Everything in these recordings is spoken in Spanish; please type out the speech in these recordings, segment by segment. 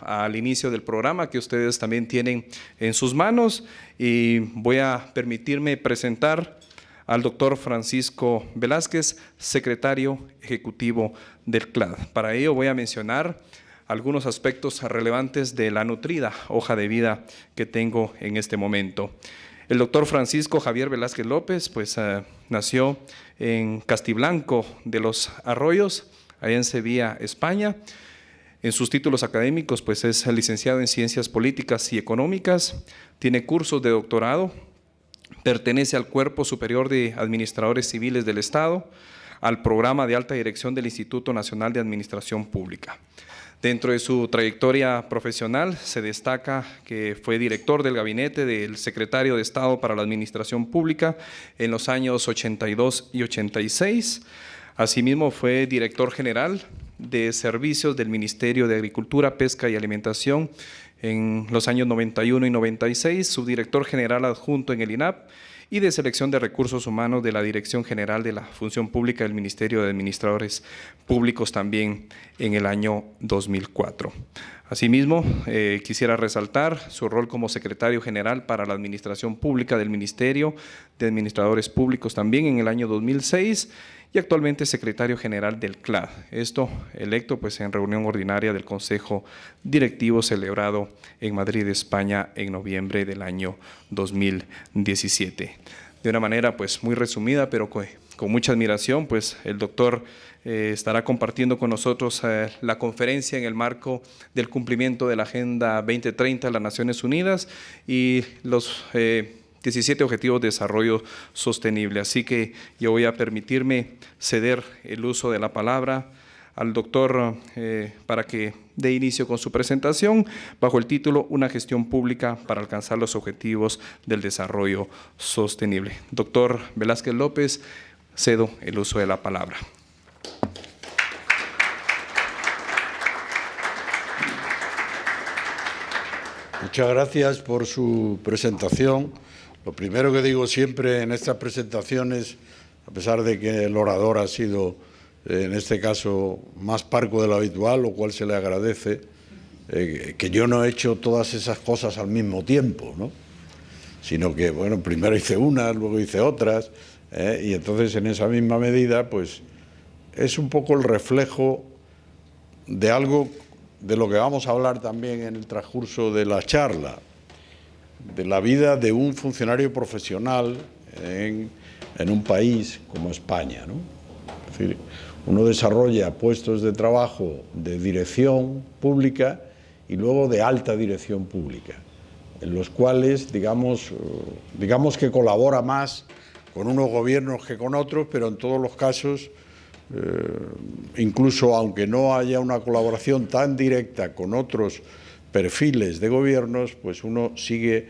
Al inicio del programa que ustedes también tienen en sus manos, y voy a permitirme presentar al doctor Francisco Velázquez, secretario ejecutivo del CLAD. Para ello voy a mencionar algunos aspectos relevantes de la nutrida hoja de vida que tengo en este momento. El doctor Francisco Javier Velázquez López pues nació en Castiblanco de los Arroyos, allá en Sevilla, España. En sus títulos académicos, pues es licenciado en Ciencias Políticas y Económicas, tiene cursos de doctorado, pertenece al Cuerpo Superior de Administradores Civiles del Estado, al programa de alta dirección del Instituto Nacional de Administración Pública. Dentro de su trayectoria profesional se destaca que fue director del gabinete del secretario de Estado para la Administración Pública en los años 82 y 86. Asimismo fue director general de servicios del Ministerio de Agricultura, Pesca y Alimentación en los años 91 y 96, subdirector general adjunto en el INAP y de selección de recursos humanos de la Dirección General de la Función Pública del Ministerio de Administradores Públicos también en el año 2004. Asimismo, quisiera resaltar su rol como secretario general para la Administración Pública del Ministerio de Administradores Públicos también en el año 2006 y actualmente secretario general del CLAD. Esto electo pues en reunión ordinaria del Consejo Directivo celebrado en Madrid, España, en noviembre del año 2017. De una manera pues muy resumida, pero con mucha admiración, pues el doctor estará compartiendo con nosotros la conferencia en el marco del cumplimiento de la Agenda 2030 de las Naciones Unidas y los 17 Objetivos de Desarrollo Sostenible. Así que yo voy a permitirme ceder el uso de la palabra al doctor para que dé inicio con su presentación bajo el título Una gestión pública para alcanzar los objetivos del desarrollo sostenible. Doctor Velázquez López, cedo el uso de la palabra. Muchas gracias por su presentación. Lo primero que digo siempre en estas presentaciones, a pesar de que el orador ha sido, en este caso, más parco de lo habitual, lo cual se le agradece, que yo no he hecho todas esas cosas al mismo tiempo, ¿no? Sino que, bueno, primero hice unas, luego hice otras, y entonces en esa misma medida, pues, es un poco el reflejo de algo de lo que vamos a hablar también en el transcurso de la charla, de la vida de un funcionario profesional en un país como España, ¿no? Es decir, uno desarrolla puestos de trabajo de dirección pública y luego de alta dirección pública, en los cuales, digamos que colabora más con unos gobiernos que con otros, pero en todos los casos, incluso aunque no haya una colaboración tan directa con otros perfiles de gobiernos, pues uno sigue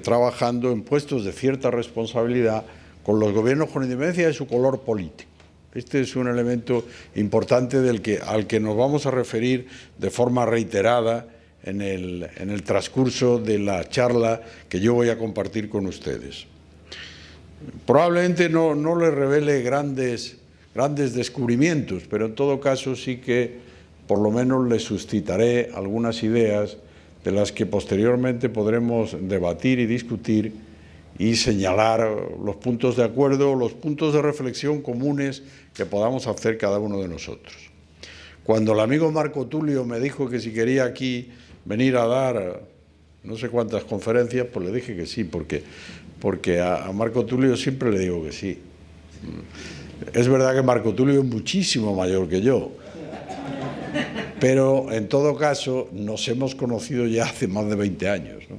trabajando en puestos de cierta responsabilidad con los gobiernos con independencia de su color político. Este es un elemento importante al que nos vamos a referir de forma reiterada en el transcurso de la charla que yo voy a compartir con ustedes. Probablemente no les revele grandes descubrimientos, pero en todo caso sí que por lo menos les suscitaré algunas ideas de las que posteriormente podremos debatir y discutir y señalar los puntos de acuerdo, los puntos de reflexión comunes que podamos hacer cada uno de nosotros. Cuando el amigo Marco Tulio me dijo que si quería aquí venir a dar no sé cuántas conferencias, pues le dije que sí, porque a Marco Tulio siempre le digo que sí. Es verdad que Marco Tulio es muchísimo mayor que yo, pero en todo caso nos hemos conocido ya hace más de 20 años, ¿no?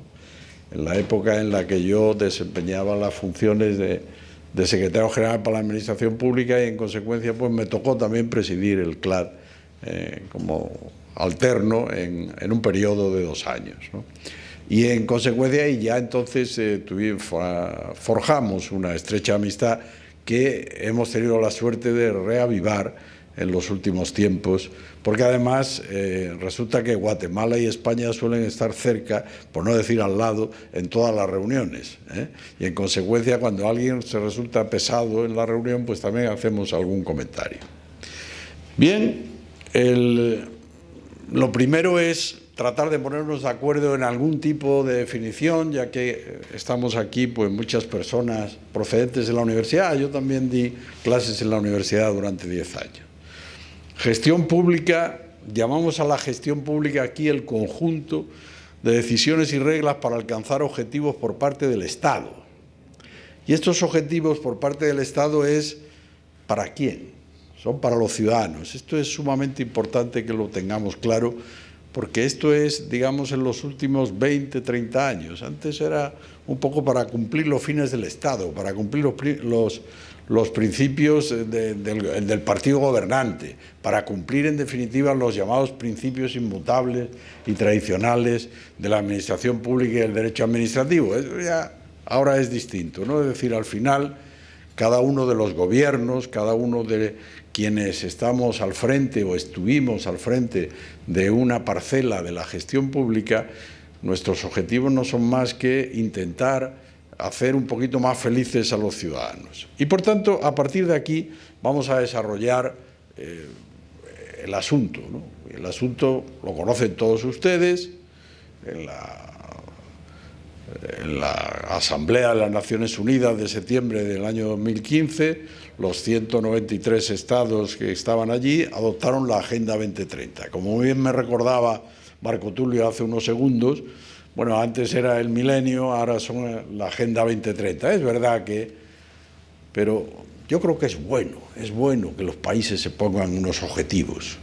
En la época en la que yo desempeñaba las funciones de secretario general para la Administración Pública y en consecuencia pues me tocó también presidir el CLAD como alterno en un periodo de 2 años, ¿no? Y en consecuencia y ya entonces forjamos una estrecha amistad que hemos tenido la suerte de reavivar en los últimos tiempos, porque además resulta que Guatemala y España suelen estar cerca, por no decir al lado, en todas las reuniones, y en consecuencia cuando alguien se resulta pesado en la reunión, pues también hacemos algún comentario. Bien, lo primero es tratar de ponernos de acuerdo en algún tipo de definición, ya que estamos aquí pues muchas personas procedentes de la universidad. Yo también di clases en la universidad durante 10 años. Gestión pública, llamamos a la gestión pública aquí el conjunto de decisiones y reglas para alcanzar objetivos por parte del Estado. Y estos objetivos por parte del Estado es ¿para quién? Son para los ciudadanos. Esto es sumamente importante que lo tengamos claro, porque esto es, digamos, en los últimos 20, 30 años. Antes era un poco para cumplir los fines del Estado, para cumplir los principios del partido gobernante, para cumplir, en definitiva, los llamados principios inmutables y tradicionales de la administración pública y el derecho administrativo. Eso ya ahora es distinto, ¿no? Es decir, al final, cada uno de los gobiernos, cada uno de quienes estamos al frente o estuvimos al frente de una parcela de la gestión pública, nuestros objetivos no son más que intentar hacer un poquito más felices a los ciudadanos. Y por tanto, a partir de aquí vamos a desarrollar el asunto, ¿no? El asunto lo conocen todos ustedes, en la Asamblea de las Naciones Unidas de septiembre del año 2015, los 193 estados que estaban allí adoptaron la Agenda 2030. Como bien me recordaba Marco Tulio hace unos segundos, bueno, antes era el milenio, ahora son la Agenda 2030. Es verdad pero yo creo que es bueno que los países se pongan unos objetivos.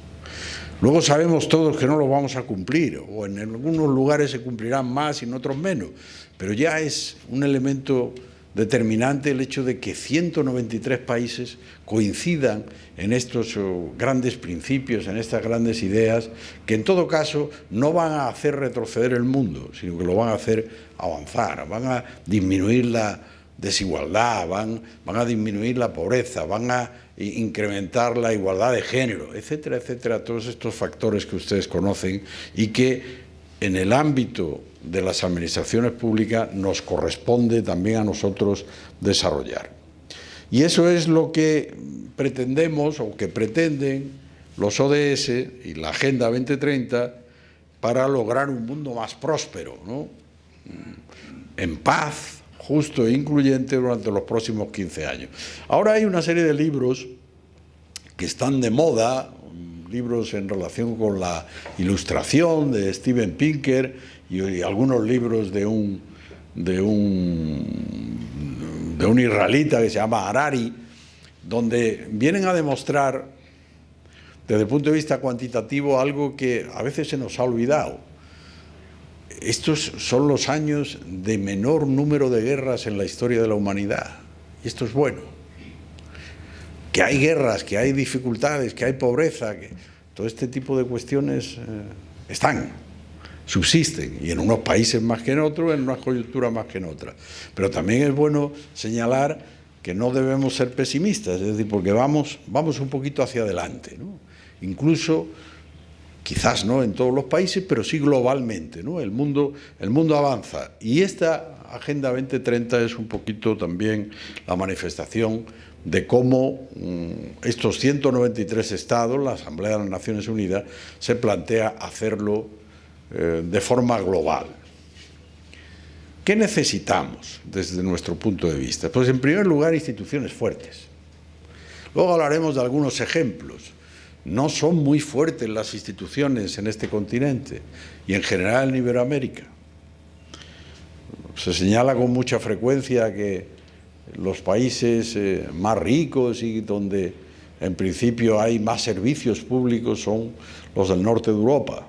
Luego sabemos todos que no los vamos a cumplir, o en algunos lugares se cumplirán más y en otros menos, pero ya es un elemento determinante el hecho de que 193 países coincidan en estos grandes principios, en estas grandes ideas, que en todo caso no van a hacer retroceder el mundo, sino que lo van a hacer avanzar, van a disminuir la desigualdad, van a disminuir la pobreza, van a incrementar la igualdad de género, etcétera, etcétera, todos estos factores que ustedes conocen y que en el ámbito de las administraciones públicas nos corresponde también a nosotros desarrollar. Y eso es lo que pretendemos o que pretenden los ODS y la Agenda 2030 para lograr un mundo más próspero, ¿no? En paz, justo e incluyente durante los próximos 15 años. Ahora hay una serie de libros que están de moda, libros en relación con la ilustración de Steven Pinker y algunos libros de un israelita que se llama Harari, donde vienen a demostrar desde el punto de vista cuantitativo algo que a veces se nos ha olvidado. Estos son los años de menor número de guerras en la historia de la humanidad, y esto es bueno. Que hay guerras, que hay dificultades, que hay pobreza, que todo este tipo de cuestiones subsisten, y en unos países más que en otros, en unas coyunturas más que en otras. Pero también es bueno señalar que no debemos ser pesimistas, es decir, porque vamos un poquito hacia adelante, ¿no? Incluso, quizás no en todos los países, pero sí globalmente, ¿no? El mundo avanza, y esta Agenda 2030 es un poquito también la manifestación de cómo estos 193 estados, la Asamblea de las Naciones Unidas, se plantea hacerlo de forma global. ¿Qué necesitamos desde nuestro punto de vista? Pues en primer lugar, instituciones fuertes. Luego hablaremos de algunos ejemplos. No son muy fuertes las instituciones en este continente y en general en Iberoamérica. Se señala con mucha frecuencia que los países más ricos y donde en principio hay más servicios públicos son los del norte de Europa.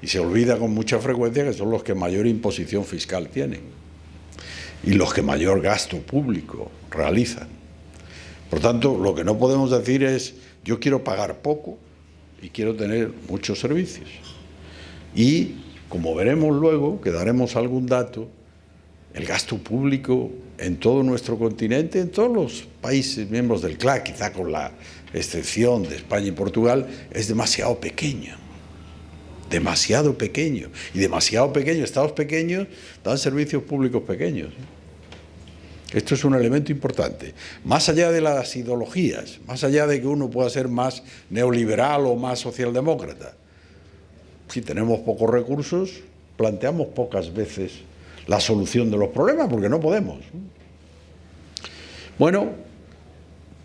Y se olvida con mucha frecuencia que son los que mayor imposición fiscal tienen y los que mayor gasto público realizan. Por tanto, lo que no podemos decir es: yo quiero pagar poco y quiero tener muchos servicios. Y, como veremos luego, que daremos algún dato, el gasto público en todo nuestro continente, en todos los países miembros del CLAC, quizá con la excepción de España y Portugal, es demasiado pequeño. Demasiado pequeño. Y demasiado pequeño, estados pequeños dan servicios públicos pequeños. Esto es un elemento importante. Más allá de las ideologías, más allá de que uno pueda ser más neoliberal o más socialdemócrata, si tenemos pocos recursos, planteamos pocas veces la solución de los problemas, porque no podemos. Bueno,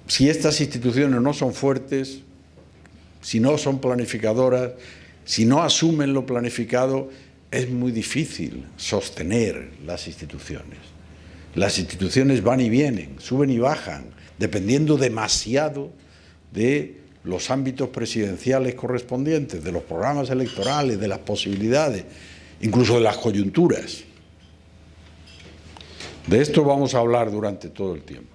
si estas instituciones no son fuertes, si no son planificadoras, si no asumen lo planificado, es muy difícil sostener las instituciones. Las instituciones van y vienen, suben y bajan, dependiendo demasiado de los ámbitos presidenciales correspondientes, de los programas electorales, de las posibilidades, incluso de las coyunturas. De esto vamos a hablar durante todo el tiempo.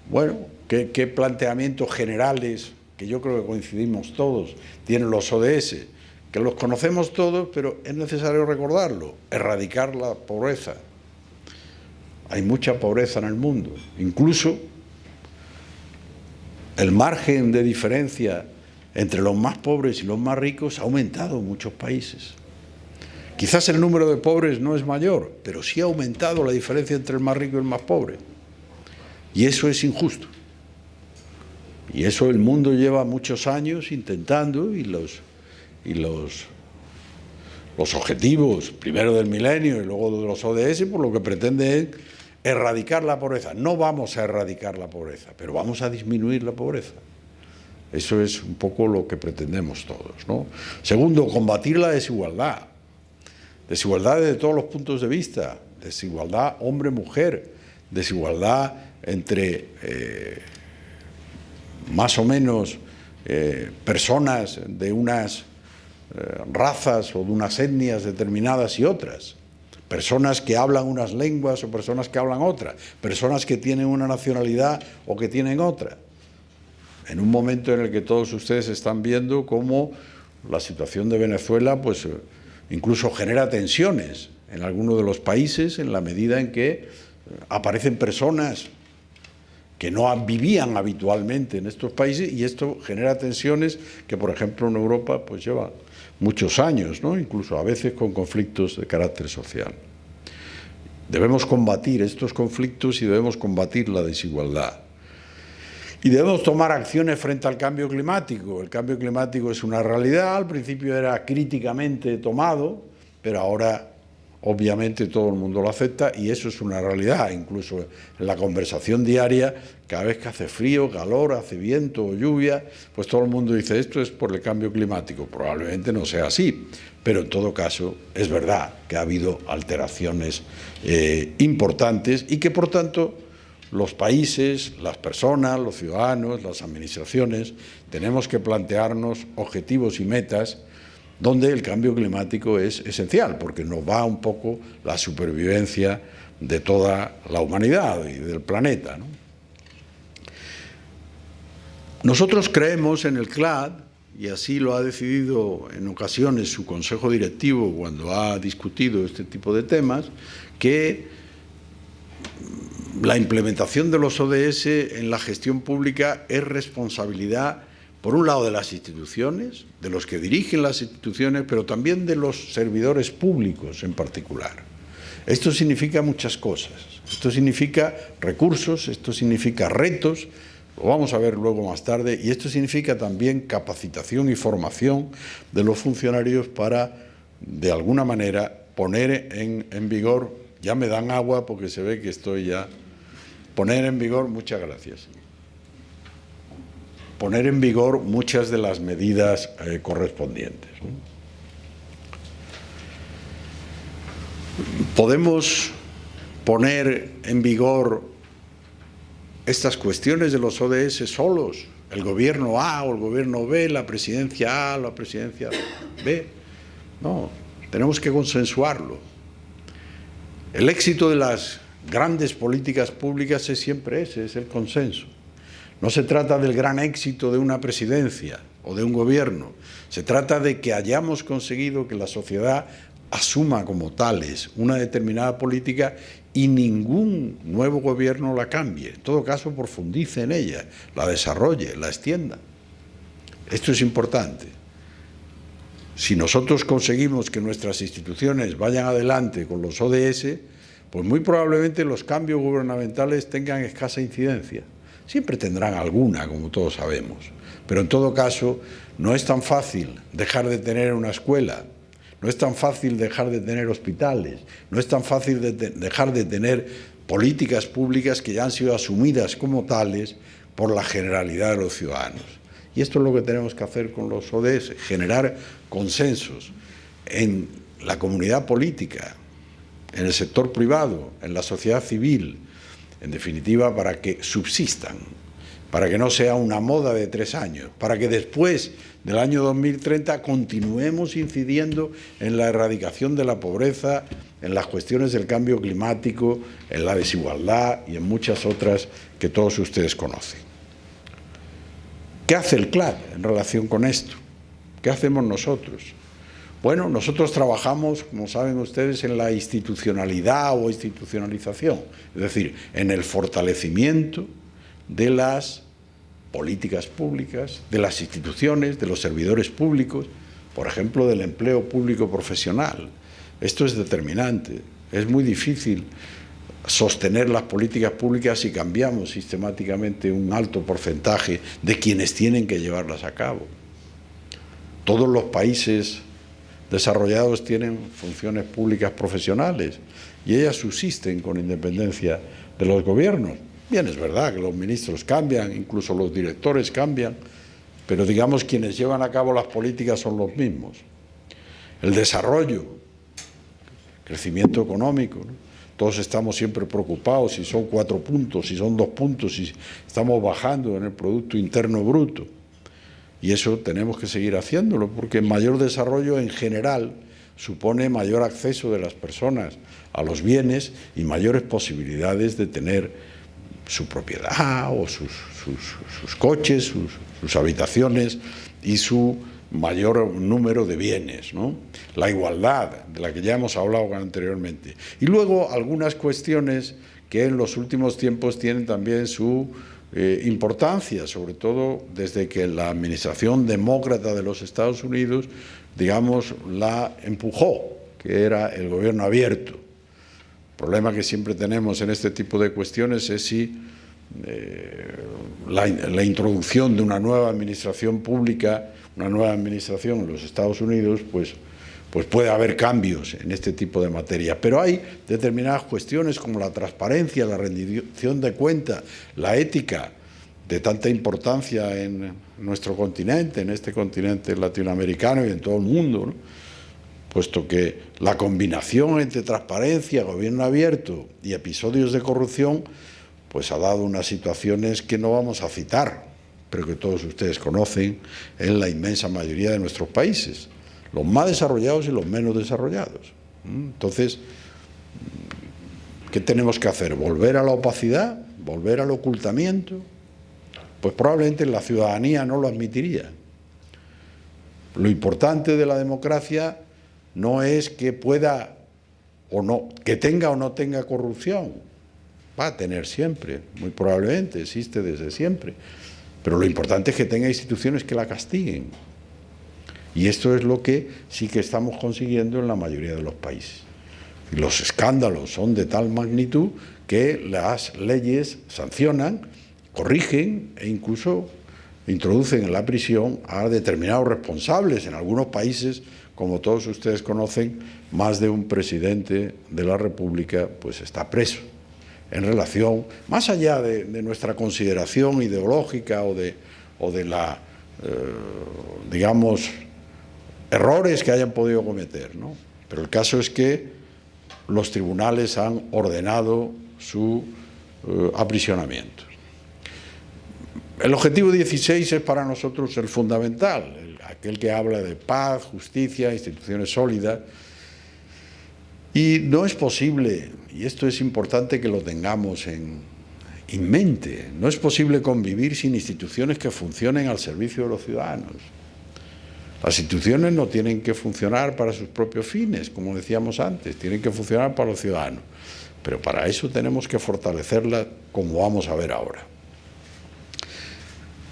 Bueno, ¿qué planteamientos generales, que yo creo que coincidimos todos, tienen los ODS? Que los conocemos todos, pero es necesario recordarlo: erradicar la pobreza. Hay mucha pobreza en el mundo. Incluso el margen de diferencia entre los más pobres y los más ricos ha aumentado en muchos países. Quizás el número de pobres no es mayor, pero sí ha aumentado la diferencia entre el más rico y el más pobre. Y eso es injusto. Y eso el mundo lleva muchos años intentando, y los objetivos, primero del milenio y luego de los ODS, por lo que pretende es erradicar la pobreza. No vamos a erradicar la pobreza, pero vamos a disminuir la pobreza. Eso es un poco lo que pretendemos todos, ¿no? Segundo, combatir la desigualdad. Desigualdad desde todos los puntos de vista. Desigualdad hombre-mujer. Desigualdad entre más o menos personas de unas razas o de unas etnias determinadas y otras. Personas que hablan unas lenguas o personas que hablan otras. Personas que tienen una nacionalidad o que tienen otra. En un momento en el que todos ustedes están viendo cómo la situación de Venezuela pues incluso genera tensiones en algunos de los países, en la medida en que aparecen personas que no vivían habitualmente en estos países, y esto genera tensiones que, por ejemplo, en Europa pues lleva muchos años, ¿no? Incluso a veces con conflictos de carácter social. Debemos combatir estos conflictos y debemos combatir la desigualdad. Y debemos tomar acciones frente al cambio climático. El cambio climático es una realidad, al principio era críticamente tomado, pero ahora obviamente todo el mundo lo acepta, y eso es una realidad. Incluso en la conversación diaria, cada vez que hace frío, calor, hace viento o lluvia, pues todo el mundo dice esto es por el cambio climático. Probablemente no sea así, pero en todo caso es verdad que ha habido alteraciones importantes y que por tanto los países, las personas, los ciudadanos, las administraciones, tenemos que plantearnos objetivos y metas donde el cambio climático es esencial, porque nos va un poco la supervivencia de toda la humanidad y del planeta, ¿no? Nosotros creemos en el CLAD, y así lo ha decidido en ocasiones su consejo directivo cuando ha discutido este tipo de temas, que la implementación de los ODS en la gestión pública es responsabilidad, por un lado, de las instituciones, de los que dirigen las instituciones, pero también de los servidores públicos en particular. Esto significa muchas cosas. Esto significa recursos, esto significa retos, lo vamos a ver luego más tarde, y esto significa también capacitación y formación de los funcionarios para, de alguna manera, poner en vigor, ya me dan agua porque se ve que estoy ya, poner en vigor, muchas gracias, poner en vigor muchas de las medidas correspondientes, ¿no? Podemos poner en vigor estas cuestiones de los ODS solos, el gobierno A o el gobierno B, la presidencia A o la presidencia B. No, tenemos que consensuarlo. El éxito de las grandes políticas públicas es siempre ese, es el consenso. No se trata del gran éxito de una presidencia o de un gobierno, se trata de que hayamos conseguido que la sociedad asuma como tales una determinada política y ningún nuevo gobierno la cambie. En todo caso, profundice en ella, la desarrolle, la extienda. Esto es importante. Si nosotros conseguimos que nuestras instituciones vayan adelante con los ODS, pues muy probablemente los cambios gubernamentales tengan escasa incidencia. Siempre tendrán alguna, como todos sabemos, pero en todo caso no es tan fácil dejar de tener una escuela, no es tan fácil dejar de tener hospitales, no es tan fácil dejar de tener políticas públicas que ya han sido asumidas como tales por la generalidad de los ciudadanos. Y esto es lo que tenemos que hacer con los ODS, generar consensos en la comunidad política, en el sector privado, en la sociedad civil, en definitiva, para que subsistan, para que no sea una moda de 3 años, para que después del año 2030 continuemos incidiendo en la erradicación de la pobreza, en las cuestiones del cambio climático, en la desigualdad y en muchas otras que todos ustedes conocen. ¿Qué hace el CLAD en relación con esto? ¿Qué hacemos nosotros? Bueno, nosotros trabajamos, como saben ustedes, en la institucionalidad o institucionalización, es decir, en el fortalecimiento de las políticas públicas, de las instituciones, de los servidores públicos, por ejemplo, del empleo público profesional. Esto es determinante. Es muy difícil sostener las políticas públicas si cambiamos sistemáticamente un alto porcentaje de quienes tienen que llevarlas a cabo. Todos los países desarrollados tienen funciones públicas profesionales y ellas subsisten con independencia de los gobiernos. Bien, es verdad que los ministros cambian, incluso los directores cambian, pero digamos quienes llevan a cabo las políticas son los mismos. El desarrollo, crecimiento económico, ¿no? Todos estamos siempre preocupados si son 4 puntos, si son 2 puntos, si estamos bajando en el Producto Interno Bruto. Y eso tenemos que seguir haciéndolo, porque mayor desarrollo en general supone mayor acceso de las personas a los bienes y mayores posibilidades de tener su propiedad o sus coches, sus habitaciones y su mayor número de bienes, ¿no? La igualdad, de la que ya hemos hablado anteriormente. Y luego algunas cuestiones que en los últimos tiempos tienen también su importancia, sobre todo desde que la administración demócrata de los Estados Unidos, digamos, la empujó, que era el gobierno abierto. El problema que siempre tenemos en este tipo de cuestiones es si la introducción de una nueva administración pública, una nueva administración en los Estados Unidos, pues puede haber cambios en este tipo de materia. Pero hay determinadas cuestiones como la transparencia, la rendición de cuentas, la ética, de tanta importancia en nuestro continente, en este continente latinoamericano y en todo el mundo, ¿no? Puesto que la combinación entre transparencia, gobierno abierto y episodios de corrupción, pues ha dado unas situaciones que no vamos a citar, pero que todos ustedes conocen en la inmensa mayoría de nuestros países, los más desarrollados y los menos desarrollados. Entonces, ¿qué tenemos que hacer? ¿Volver a la opacidad? ¿Volver al ocultamiento? Pues probablemente la ciudadanía no lo admitiría. Lo importante de la democracia no es que pueda o no, que tenga o no tenga corrupción. Va a tener siempre, muy probablemente, existe desde siempre. Pero lo importante es que tenga instituciones que la castiguen. Y esto es lo que sí que estamos consiguiendo en la mayoría de los países. Y los escándalos son de tal magnitud que las leyes sancionan, corrigen e incluso introducen en la prisión a determinados responsables. En algunos países, como todos ustedes conocen, más de un presidente de la República pues está preso en relación, más allá de nuestra consideración ideológica o de la, digamos, errores que hayan podido cometer, ¿no? Pero el caso es que los tribunales han ordenado su aprisionamiento. El objetivo 16 es para nosotros el fundamental, aquel que habla de paz, justicia, instituciones sólidas. Y no es posible, y esto es importante que lo tengamos en mente, no es posible convivir sin instituciones que funcionen al servicio de los ciudadanos. Las instituciones no tienen que funcionar para sus propios fines, como decíamos antes, tienen que funcionar para los ciudadanos. Pero para eso tenemos que fortalecerlas, como vamos a ver ahora.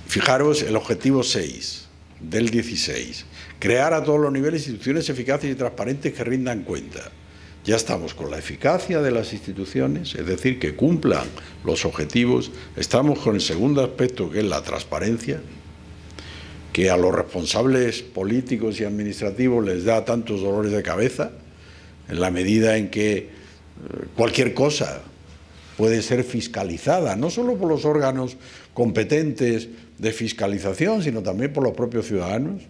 Fijaros el objetivo 6 del 16, crear a todos los niveles instituciones eficaces y transparentes que rindan cuenta. Ya estamos con la eficacia de las instituciones, es decir, que cumplan los objetivos. Estamos con el segundo aspecto, que es la transparencia, que a los responsables políticos y administrativos les da tantos dolores de cabeza, en la medida en que cualquier cosa puede ser fiscalizada, no solo por los órganos competentes de fiscalización, sino también por los propios ciudadanos.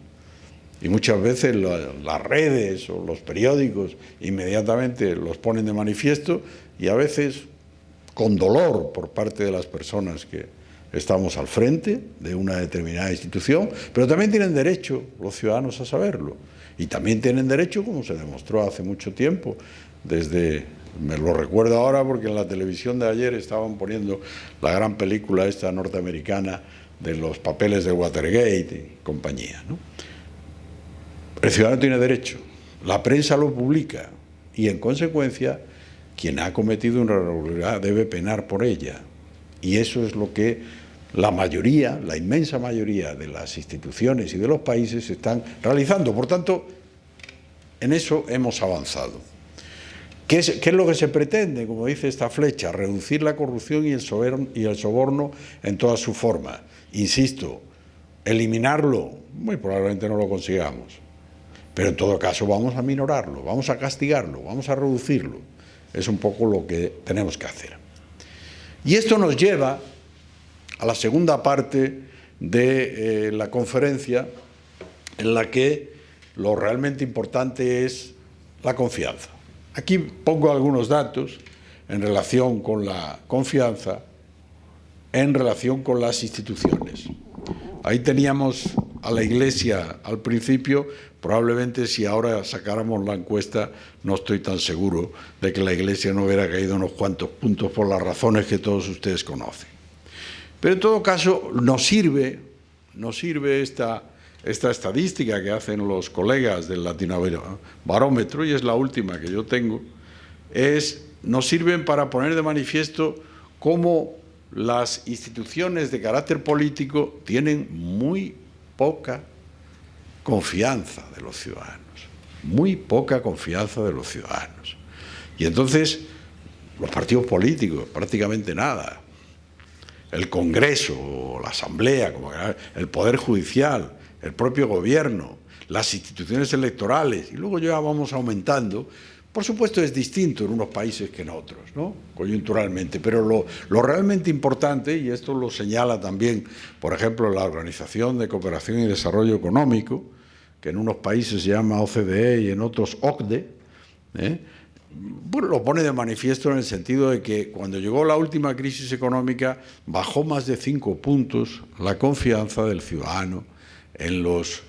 Y muchas veces las redes o los periódicos inmediatamente los ponen de manifiesto, y a veces con dolor por parte de las personas que estamos al frente de una determinada institución, pero también tienen derecho los ciudadanos a saberlo. Y también tienen derecho, como se demostró hace mucho tiempo, me lo recuerdo ahora porque en la televisión de ayer estaban poniendo la gran película esta norteamericana de los papeles de Watergate y compañía, ¿no? El ciudadano tiene derecho, la prensa lo publica y, en consecuencia, quien ha cometido una irregularidad debe penar por ella. Y eso es lo que la mayoría, la inmensa mayoría de las instituciones y de los países están realizando. Por tanto, en eso hemos avanzado. ¿Qué es lo que se pretende? Como dice esta flecha, reducir la corrupción y el soborno en toda su forma. Insisto, eliminarlo, muy probablemente no lo consigamos. Pero en todo caso vamos a minorarlo, vamos a castigarlo, vamos a reducirlo. Es un poco lo que tenemos que hacer. Y esto nos lleva a la segunda parte de la conferencia, en la que lo realmente importante es la confianza. Aquí pongo algunos datos en relación con la confianza, en relación con las instituciones. Ahí teníamos a la Iglesia al principio. Probablemente si ahora sacáramos la encuesta no estoy tan seguro de que la Iglesia no hubiera caído unos cuantos puntos por las razones que todos ustedes conocen. Pero en todo caso nos sirve esta estadística que hacen los colegas del Latinobarómetro, y es la última que yo tengo, nos sirven para poner de manifiesto cómo las instituciones de carácter político tienen muy poca confianza de los ciudadanos, muy poca confianza de los ciudadanos. Y entonces los partidos políticos, prácticamente nada. El Congreso, la Asamblea, el Poder Judicial, el propio Gobierno, las instituciones electorales, y luego ya vamos aumentando. Por supuesto es distinto en unos países que en otros, ¿no? Coyunturalmente, pero lo realmente importante, y esto lo señala también, por ejemplo, la Organización de Cooperación y Desarrollo Económico, que en unos países se llama OCDE y en otros OCDE, bueno, lo pone de manifiesto en el sentido de que cuando llegó la última crisis económica bajó más de 5 puntos la confianza del ciudadano en los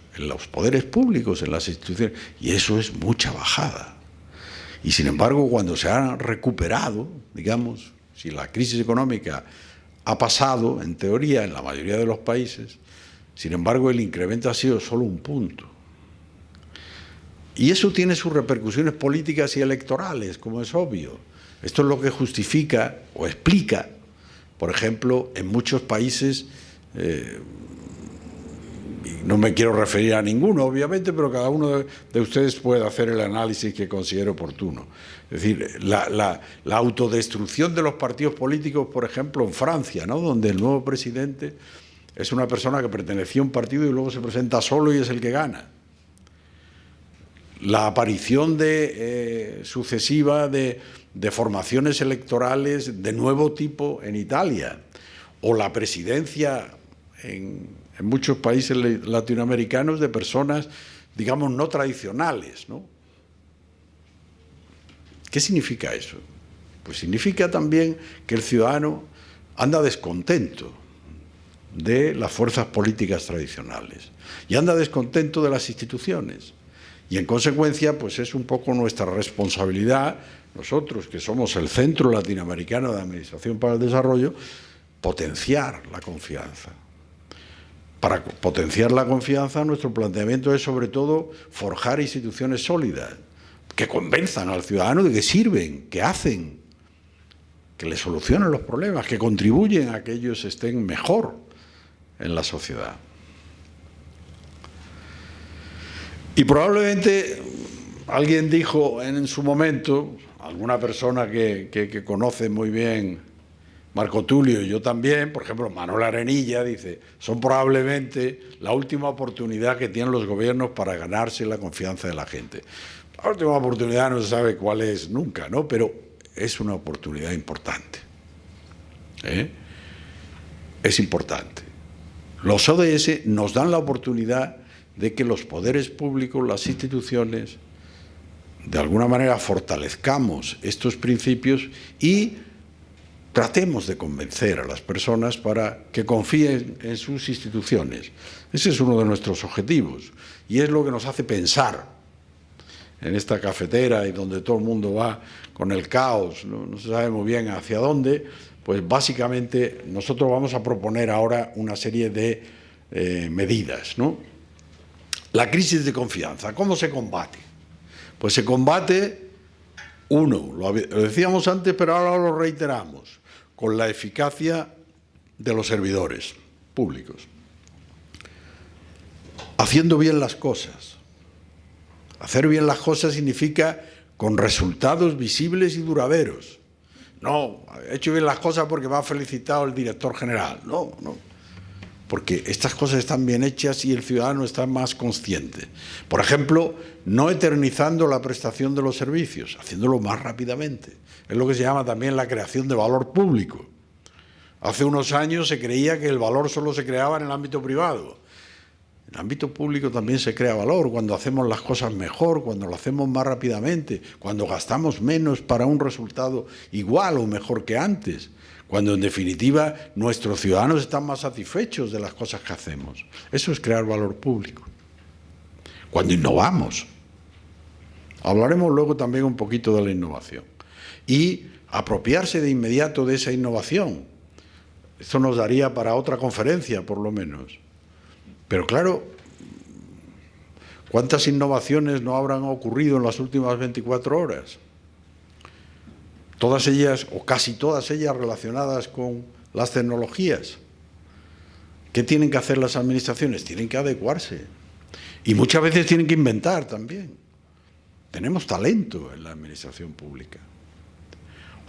poderes públicos, en las instituciones, y eso es mucha bajada. Y sin embargo, cuando se ha recuperado, digamos, si la crisis económica ha pasado, en teoría, en la mayoría de los países, sin embargo, el incremento ha sido solo 1 punto. Y eso tiene sus repercusiones políticas y electorales, como es obvio. Esto es lo que justifica o explica, por ejemplo, en muchos países, no me quiero referir a ninguno, obviamente, pero cada uno de ustedes puede hacer el análisis que considere oportuno. Es decir, la autodestrucción de los partidos políticos, por ejemplo, en Francia, ¿no?, donde el nuevo presidente es una persona que pertenecía a un partido y luego se presenta solo y es el que gana. La aparición sucesiva de formaciones electorales de nuevo tipo en Italia, o la presidencia en muchos países latinoamericanos de personas, digamos, no tradicionales, ¿no? ¿Qué significa eso? Pues significa también que el ciudadano anda descontento de las fuerzas políticas tradicionales y anda descontento de las instituciones. Y en consecuencia, pues es un poco nuestra responsabilidad, nosotros que somos el Centro Latinoamericano de Administración para el Desarrollo, potenciar la confianza. para potenciar la confianza, nuestro planteamiento es sobre todo forjar instituciones sólidas, que convenzan al ciudadano de que sirven, que hacen, que le solucionan los problemas, que contribuyen a que ellos estén mejor en la sociedad. Y probablemente alguien dijo en su momento, alguna persona que conoce muy bien Marco Tulio y yo también, por ejemplo, Manuel Arenilla, dice, son probablemente la última oportunidad que tienen los gobiernos para ganarse la confianza de la gente. La última oportunidad no se sabe cuál es nunca, ¿no? Pero es una oportunidad importante. Es importante. Los ODS nos dan la oportunidad de que los poderes públicos, las instituciones, de alguna manera fortalezcamos estos principios y tratemos de convencer a las personas para que confíen en sus instituciones. Ese es uno de nuestros objetivos y es lo que nos hace pensar en esta cafetera y donde todo el mundo va con el caos, no se sabe muy bien hacia dónde. Pues básicamente nosotros vamos a proponer ahora una serie de medidas, ¿no? La crisis de confianza, ¿cómo se combate? Pues se combate, lo decíamos antes, pero ahora lo reiteramos, con la eficacia de los servidores públicos, haciendo bien las cosas. Hacer bien las cosas significa con resultados visibles y duraderos. No, he hecho bien las cosas porque me ha felicitado el director general. No, porque estas cosas están bien hechas y el ciudadano está más consciente. Por ejemplo, no eternizando la prestación de los servicios, haciéndolo más rápidamente. Es lo que se llama también la creación de valor público. Hace unos años se creía que el valor solo se creaba en el ámbito privado. En el ámbito público también se crea valor cuando hacemos las cosas mejor, cuando lo hacemos más rápidamente, cuando gastamos menos para un resultado igual o mejor que antes, cuando en definitiva nuestros ciudadanos están más satisfechos de las cosas que hacemos. Eso es crear valor público. Cuando innovamos. Hablaremos luego también un poquito de la innovación. Y apropiarse de inmediato de esa innovación. Esto nos daría para otra conferencia, por lo menos. Pero claro, ¿cuántas innovaciones no habrán ocurrido en las últimas 24 horas? Todas ellas, o casi todas ellas, relacionadas con las tecnologías. ¿Qué tienen que hacer las administraciones? Tienen que adecuarse. Y muchas veces tienen que inventar también. Tenemos talento en la administración pública.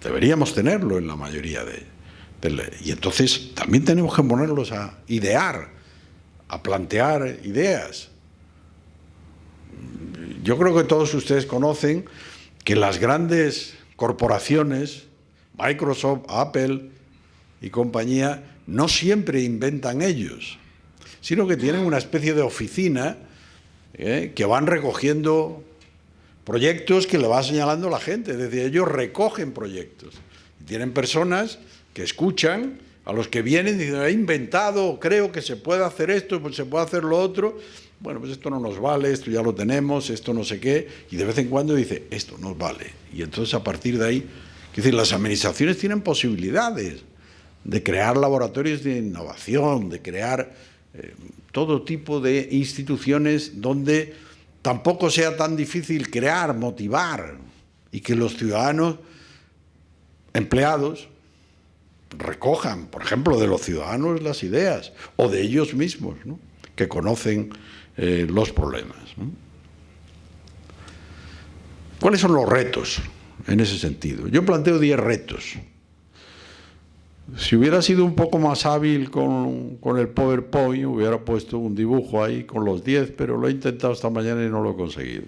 Deberíamos tenerlo en la mayoría de y entonces también tenemos que ponerlos a idear, a plantear ideas. Yo creo que todos ustedes conocen que las grandes corporaciones, Microsoft, Apple y compañía, no siempre inventan ellos, sino que tienen una especie de oficina que van recogiendo proyectos que le va señalando la gente. Es decir, ellos recogen proyectos. Y tienen personas que escuchan a los que vienen y dicen, he inventado, creo que se puede hacer esto, pues se puede hacer lo otro. Bueno, pues esto no nos vale, esto ya lo tenemos, esto no sé qué. Y de vez en cuando dice, esto nos vale. Y entonces a partir de ahí, es decir, las administraciones tienen posibilidades de crear laboratorios de innovación, de crear todo tipo de instituciones donde tampoco sea tan difícil crear, motivar y que los ciudadanos empleados recojan, por ejemplo, de los ciudadanos las ideas o de ellos mismos, ¿no?, que conocen los problemas, ¿no? ¿Cuáles son los retos en ese sentido? Yo planteo 10 retos. Si hubiera sido un poco más hábil con el PowerPoint, hubiera puesto un dibujo ahí con los 10, pero lo he intentado esta mañana y no lo he conseguido.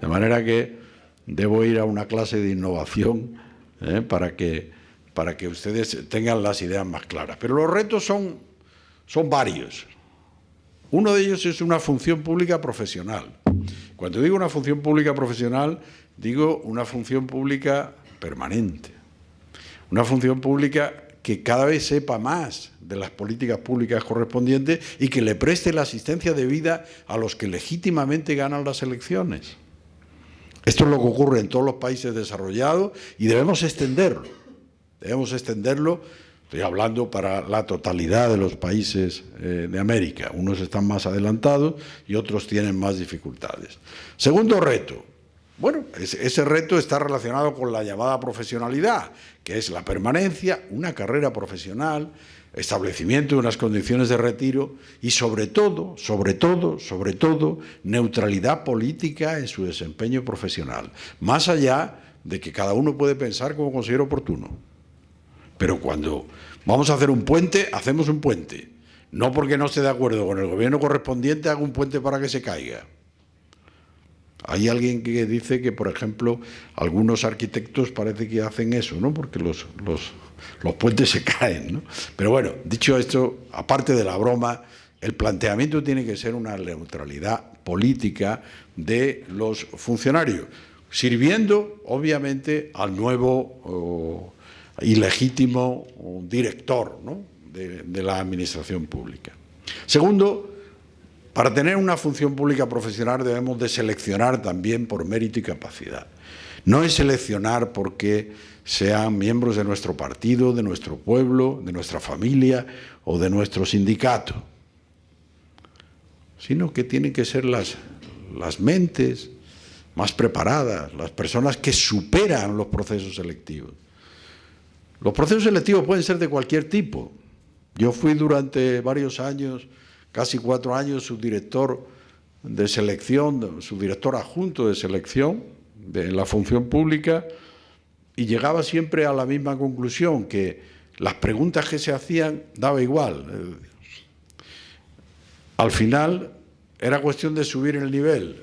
De manera que debo ir a una clase de innovación para que ustedes tengan las ideas más claras. Pero los retos son varios. Uno de ellos es una función pública profesional. Cuando digo una función pública profesional, digo una función pública permanente. Una función pública que cada vez sepa más de las políticas públicas correspondientes y que le preste la asistencia debida a los que legítimamente ganan las elecciones. Esto es lo que ocurre en todos los países desarrollados y debemos extenderlo. Debemos extenderlo Estoy hablando para la totalidad de los países de América. Unos están más adelantados y otros tienen más dificultades. Segundo reto. Bueno, ese reto está relacionado con la llamada profesionalidad, que es la permanencia, una carrera profesional, establecimiento de unas condiciones de retiro y sobre todo, neutralidad política en su desempeño profesional. Más allá de que cada uno puede pensar como considere oportuno. Pero cuando vamos a hacer un puente, hacemos un puente. No porque no esté de acuerdo con el gobierno correspondiente, haga un puente para que se caiga. Hay alguien que dice que, por ejemplo, algunos arquitectos parece que hacen eso, ¿no? Porque los puentes se caen, ¿no? Pero bueno, dicho esto, aparte de la broma, el planteamiento tiene que ser una neutralidad política de los funcionarios, sirviendo, obviamente, al nuevo ilegítimo director, ¿no?, de la administración pública. Segundo, para tener una función pública profesional debemos de seleccionar también por mérito y capacidad. No es seleccionar porque sean miembros de nuestro partido, de nuestro pueblo, de nuestra familia o de nuestro sindicato, sino que tienen que ser las mentes más preparadas, las personas que superan los procesos selectivos. Los procesos selectivos pueden ser de cualquier tipo. Yo fui durante varios años, casi 4 años, subdirector de selección, subdirector adjunto de selección de la función pública, y llegaba siempre a la misma conclusión, que las preguntas que se hacían daba igual. Al final era cuestión de subir el nivel.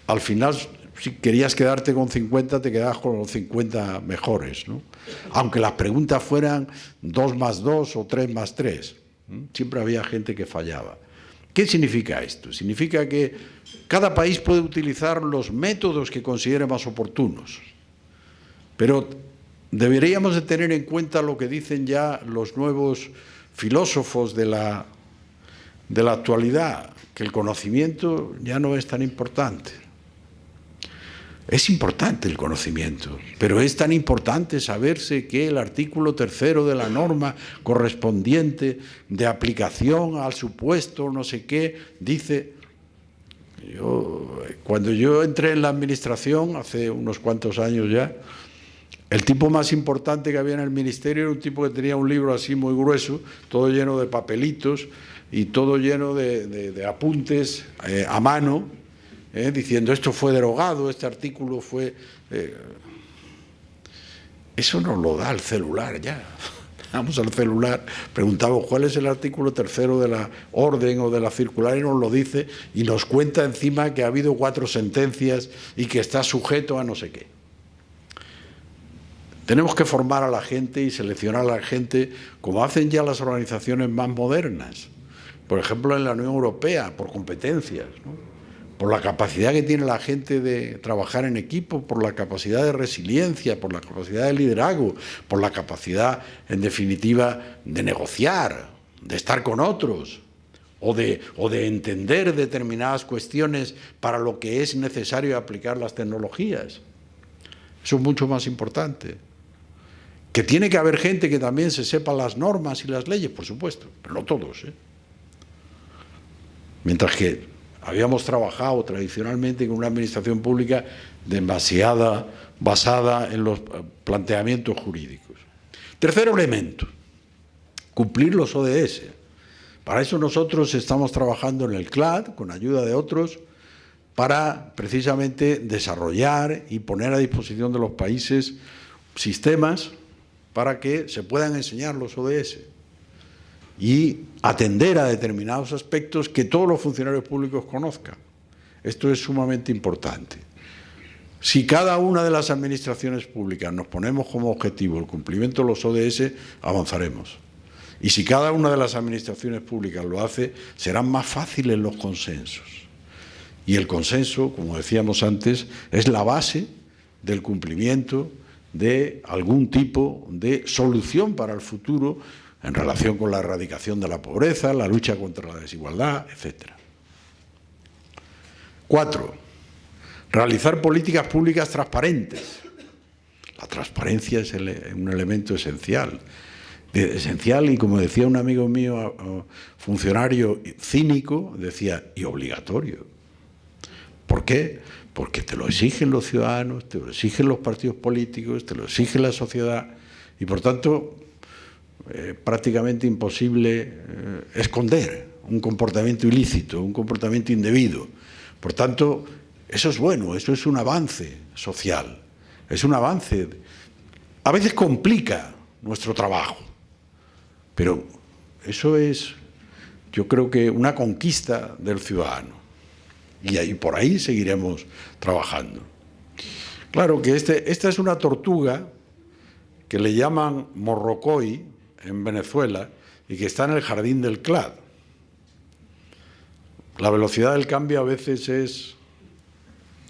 Al final, si querías quedarte con 50, te quedabas con los 50 mejores, ¿no? Aunque las preguntas fueran 2 más 2 o 3 más 3. Siempre había gente que fallaba. ¿Qué significa esto? Significa que cada país puede utilizar los métodos que considere más oportunos, pero deberíamos de tener en cuenta lo que dicen ya los nuevos filósofos de la actualidad, que el conocimiento ya no es tan importante. Es importante el conocimiento, pero es tan importante saberse que el artículo 3º de la norma correspondiente de aplicación al supuesto no sé qué dice. Cuando yo entré en la administración, hace unos cuantos años ya, el tipo más importante que había en el ministerio era un tipo que tenía un libro así muy grueso, todo lleno de papelitos y todo lleno de apuntes a mano, diciendo esto fue derogado, este artículo fue... Eso nos lo da el celular ya. Vamos al celular, preguntamos cuál es el artículo 3º de la orden o de la circular y nos lo dice y nos cuenta encima que ha habido 4 sentencias y que está sujeto a no sé qué. Tenemos que formar a la gente y seleccionar a la gente como hacen ya las organizaciones más modernas. Por ejemplo, en la Unión Europea, por competencias, ¿no?, por la capacidad que tiene la gente de trabajar en equipo, por la capacidad de resiliencia, por la capacidad de liderazgo, por la capacidad, en definitiva, de negociar, de estar con otros, o de entender determinadas cuestiones para lo que es necesario aplicar las tecnologías. Eso es mucho más importante. Que tiene que haber gente que también se sepa las normas y las leyes, por supuesto, pero no todos, Mientras que habíamos trabajado tradicionalmente con una administración pública demasiado basada en los planteamientos jurídicos. Tercer elemento, cumplir los ODS. Para eso nosotros estamos trabajando en el CLAD, con ayuda de otros, para precisamente desarrollar y poner a disposición de los países sistemas para que se puedan enseñar los ODS y atender a determinados aspectos que todos los funcionarios públicos conozcan. Esto es sumamente importante. Si cada una de las administraciones públicas nos ponemos como objetivo el cumplimiento de los ODS, avanzaremos. Y si cada una de las administraciones públicas lo hace, serán más fáciles los consensos. Y el consenso, como decíamos antes, es la base del cumplimiento de algún tipo de solución para el futuro en relación con la erradicación de la pobreza, la lucha contra la desigualdad, etc. 4. Realizar políticas públicas transparentes. La transparencia es un elemento esencial. esencial, y como decía un amigo mío, funcionario cínico, decía, y obligatorio. ¿Por qué? Porque te lo exigen los ciudadanos, te lo exigen los partidos políticos, te lo exige la sociedad, y por tanto prácticamente imposible esconder un comportamiento ilícito, un comportamiento indebido. Por tanto, eso es bueno, eso es un avance social, es un avance. A veces complica nuestro trabajo, pero eso es, yo creo que una conquista del ciudadano, y ahí, por ahí seguiremos trabajando. Claro que esta es una tortuga que le llaman morrocoy en Venezuela y que está en el jardín del CLAD. La velocidad del cambio a veces es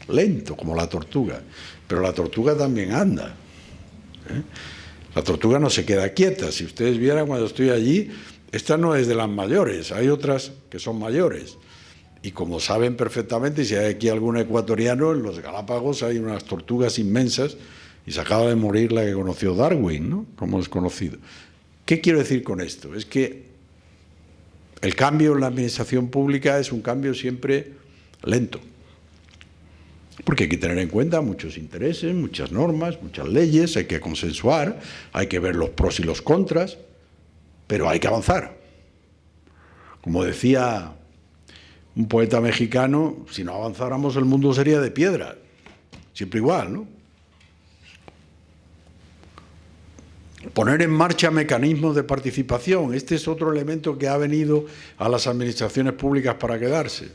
lento, como la tortuga, pero la tortuga también anda. La tortuga no se queda quieta. Si ustedes vieran cuando estoy allí, esta no es de las mayores, hay otras que son mayores. Y como saben perfectamente, si hay aquí algún ecuatoriano, en los Galápagos hay unas tortugas inmensas y se acaba de morir la que conoció Darwin, ¿no? Como es conocido. ¿Qué quiero decir con esto? Es que el cambio en la administración pública es un cambio siempre lento, porque hay que tener en cuenta muchos intereses, muchas normas, muchas leyes, hay que consensuar, hay que ver los pros y los contras, pero hay que avanzar. Como decía un poeta mexicano, si no avanzáramos el mundo sería de piedra, siempre igual, ¿no? Poner en marcha mecanismos de participación, este es otro elemento que ha venido a las administraciones públicas para quedarse.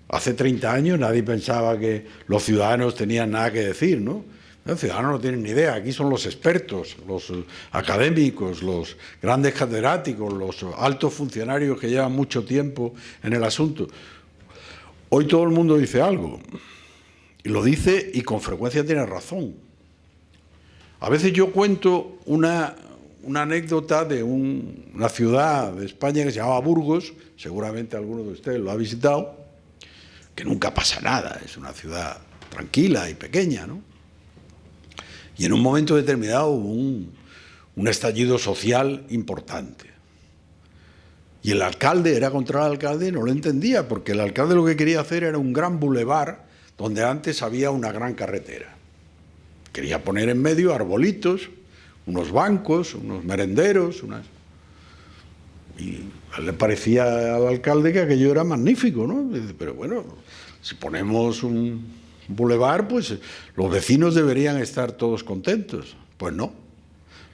Hace 30 años nadie pensaba que los ciudadanos tenían nada que decir, ¿no? Los ciudadanos no tienen ni idea, aquí son los expertos, los académicos, los grandes catedráticos, los altos funcionarios que llevan mucho tiempo en el asunto. Hoy todo el mundo dice algo, y lo dice y con frecuencia tiene razón. A veces yo cuento una anécdota de una ciudad de España que se llamaba Burgos, seguramente alguno de ustedes lo ha visitado, que nunca pasa nada, es una ciudad tranquila y pequeña, ¿no? Y en un momento determinado hubo un estallido social importante. Y el alcalde era contra el alcalde y no lo entendía, porque el alcalde lo que quería hacer era un gran bulevar donde antes había una gran carretera. Quería poner en medio arbolitos, unos bancos, unos merenderos, y le parecía al alcalde que aquello era magnífico, ¿no? Pero bueno, si ponemos un bulevar, pues los vecinos deberían estar todos contentos. Pues no,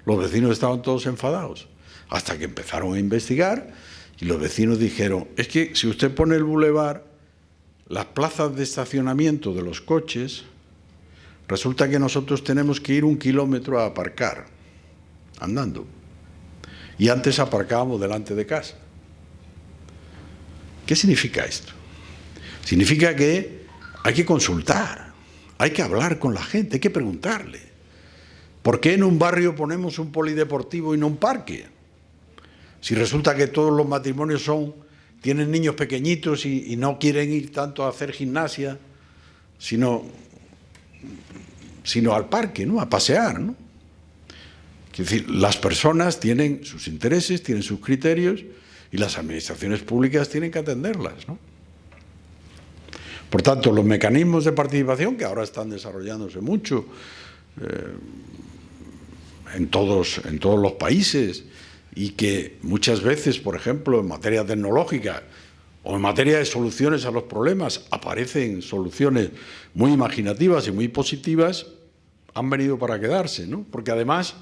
los vecinos estaban todos enfadados, hasta que empezaron a investigar y los vecinos dijeron, es que si usted pone el bulevar, las plazas de estacionamiento de los coches, resulta que nosotros tenemos que ir 1 kilómetro a aparcar, andando. Y antes aparcábamos delante de casa. ¿Qué significa esto? Significa que hay que consultar, hay que hablar con la gente, hay que preguntarle. ¿Por qué en un barrio ponemos un polideportivo y no un parque? Si resulta que todos los matrimonios tienen niños pequeñitos y no quieren ir tanto a hacer gimnasia, sino al parque, ¿no? A pasear, ¿no? Es decir, las personas tienen sus intereses, tienen sus criterios y las administraciones públicas tienen que atenderlas, ¿no? Por tanto, los mecanismos de participación, que ahora están desarrollándose mucho en todos los países y que muchas veces, por ejemplo, en materia tecnológica o en materia de soluciones a los problemas, aparecen soluciones muy imaginativas y muy positivas, han venido para quedarse, ¿no? Porque además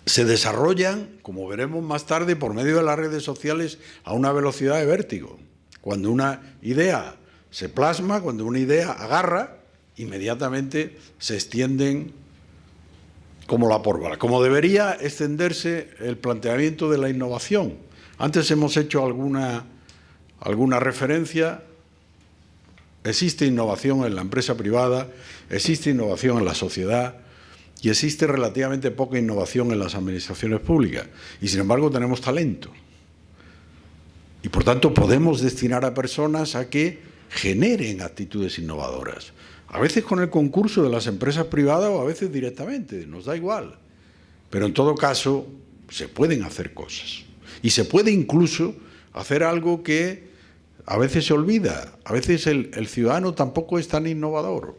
se desarrollan, como veremos más tarde, por medio de las redes sociales a una velocidad de vértigo. Cuando una idea se plasma, cuando una idea agarra, inmediatamente se extienden como la pólvora. Como debería extenderse el planteamiento de la innovación. Antes hemos hecho alguna referencia. Existe innovación en la empresa privada, existe innovación en la sociedad y existe relativamente poca innovación en las administraciones públicas. Y sin embargo tenemos talento. Y por tanto podemos destinar a personas a que generen actitudes innovadoras. A veces con el concurso de las empresas privadas o a veces directamente, nos da igual. Pero en todo caso, se pueden hacer cosas. Y se puede incluso hacer algo que a veces se olvida. A veces el ciudadano tampoco es tan innovador.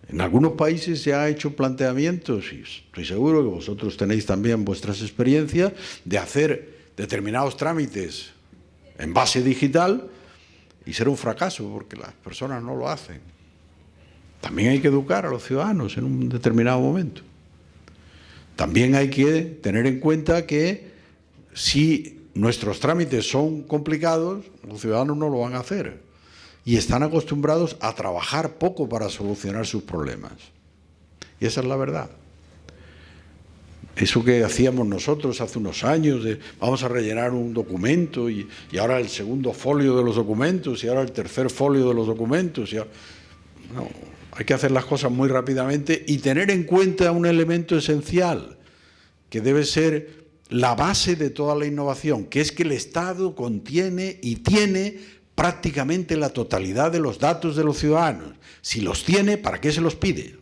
En algunos países se ha hecho planteamientos, y estoy seguro que vosotros tenéis también vuestras experiencias, de hacer determinados trámites en base digital y ser un fracaso porque las personas no lo hacen. También hay que educar a los ciudadanos en un determinado momento. También hay que tener en cuenta que si nuestros trámites son complicados, los ciudadanos no lo van a hacer. Y están acostumbrados a trabajar poco para solucionar sus problemas. Y esa es la verdad. Eso que hacíamos nosotros hace unos años, de vamos a rellenar un documento y ahora el segundo folio de los documentos y ahora el tercer folio de los documentos. No, hay que hacer las cosas muy rápidamente y tener en cuenta un elemento esencial que debe ser la base de toda la innovación, que es que el Estado contiene y tiene prácticamente la totalidad de los datos de los ciudadanos. Si los tiene, ¿para qué se los pide?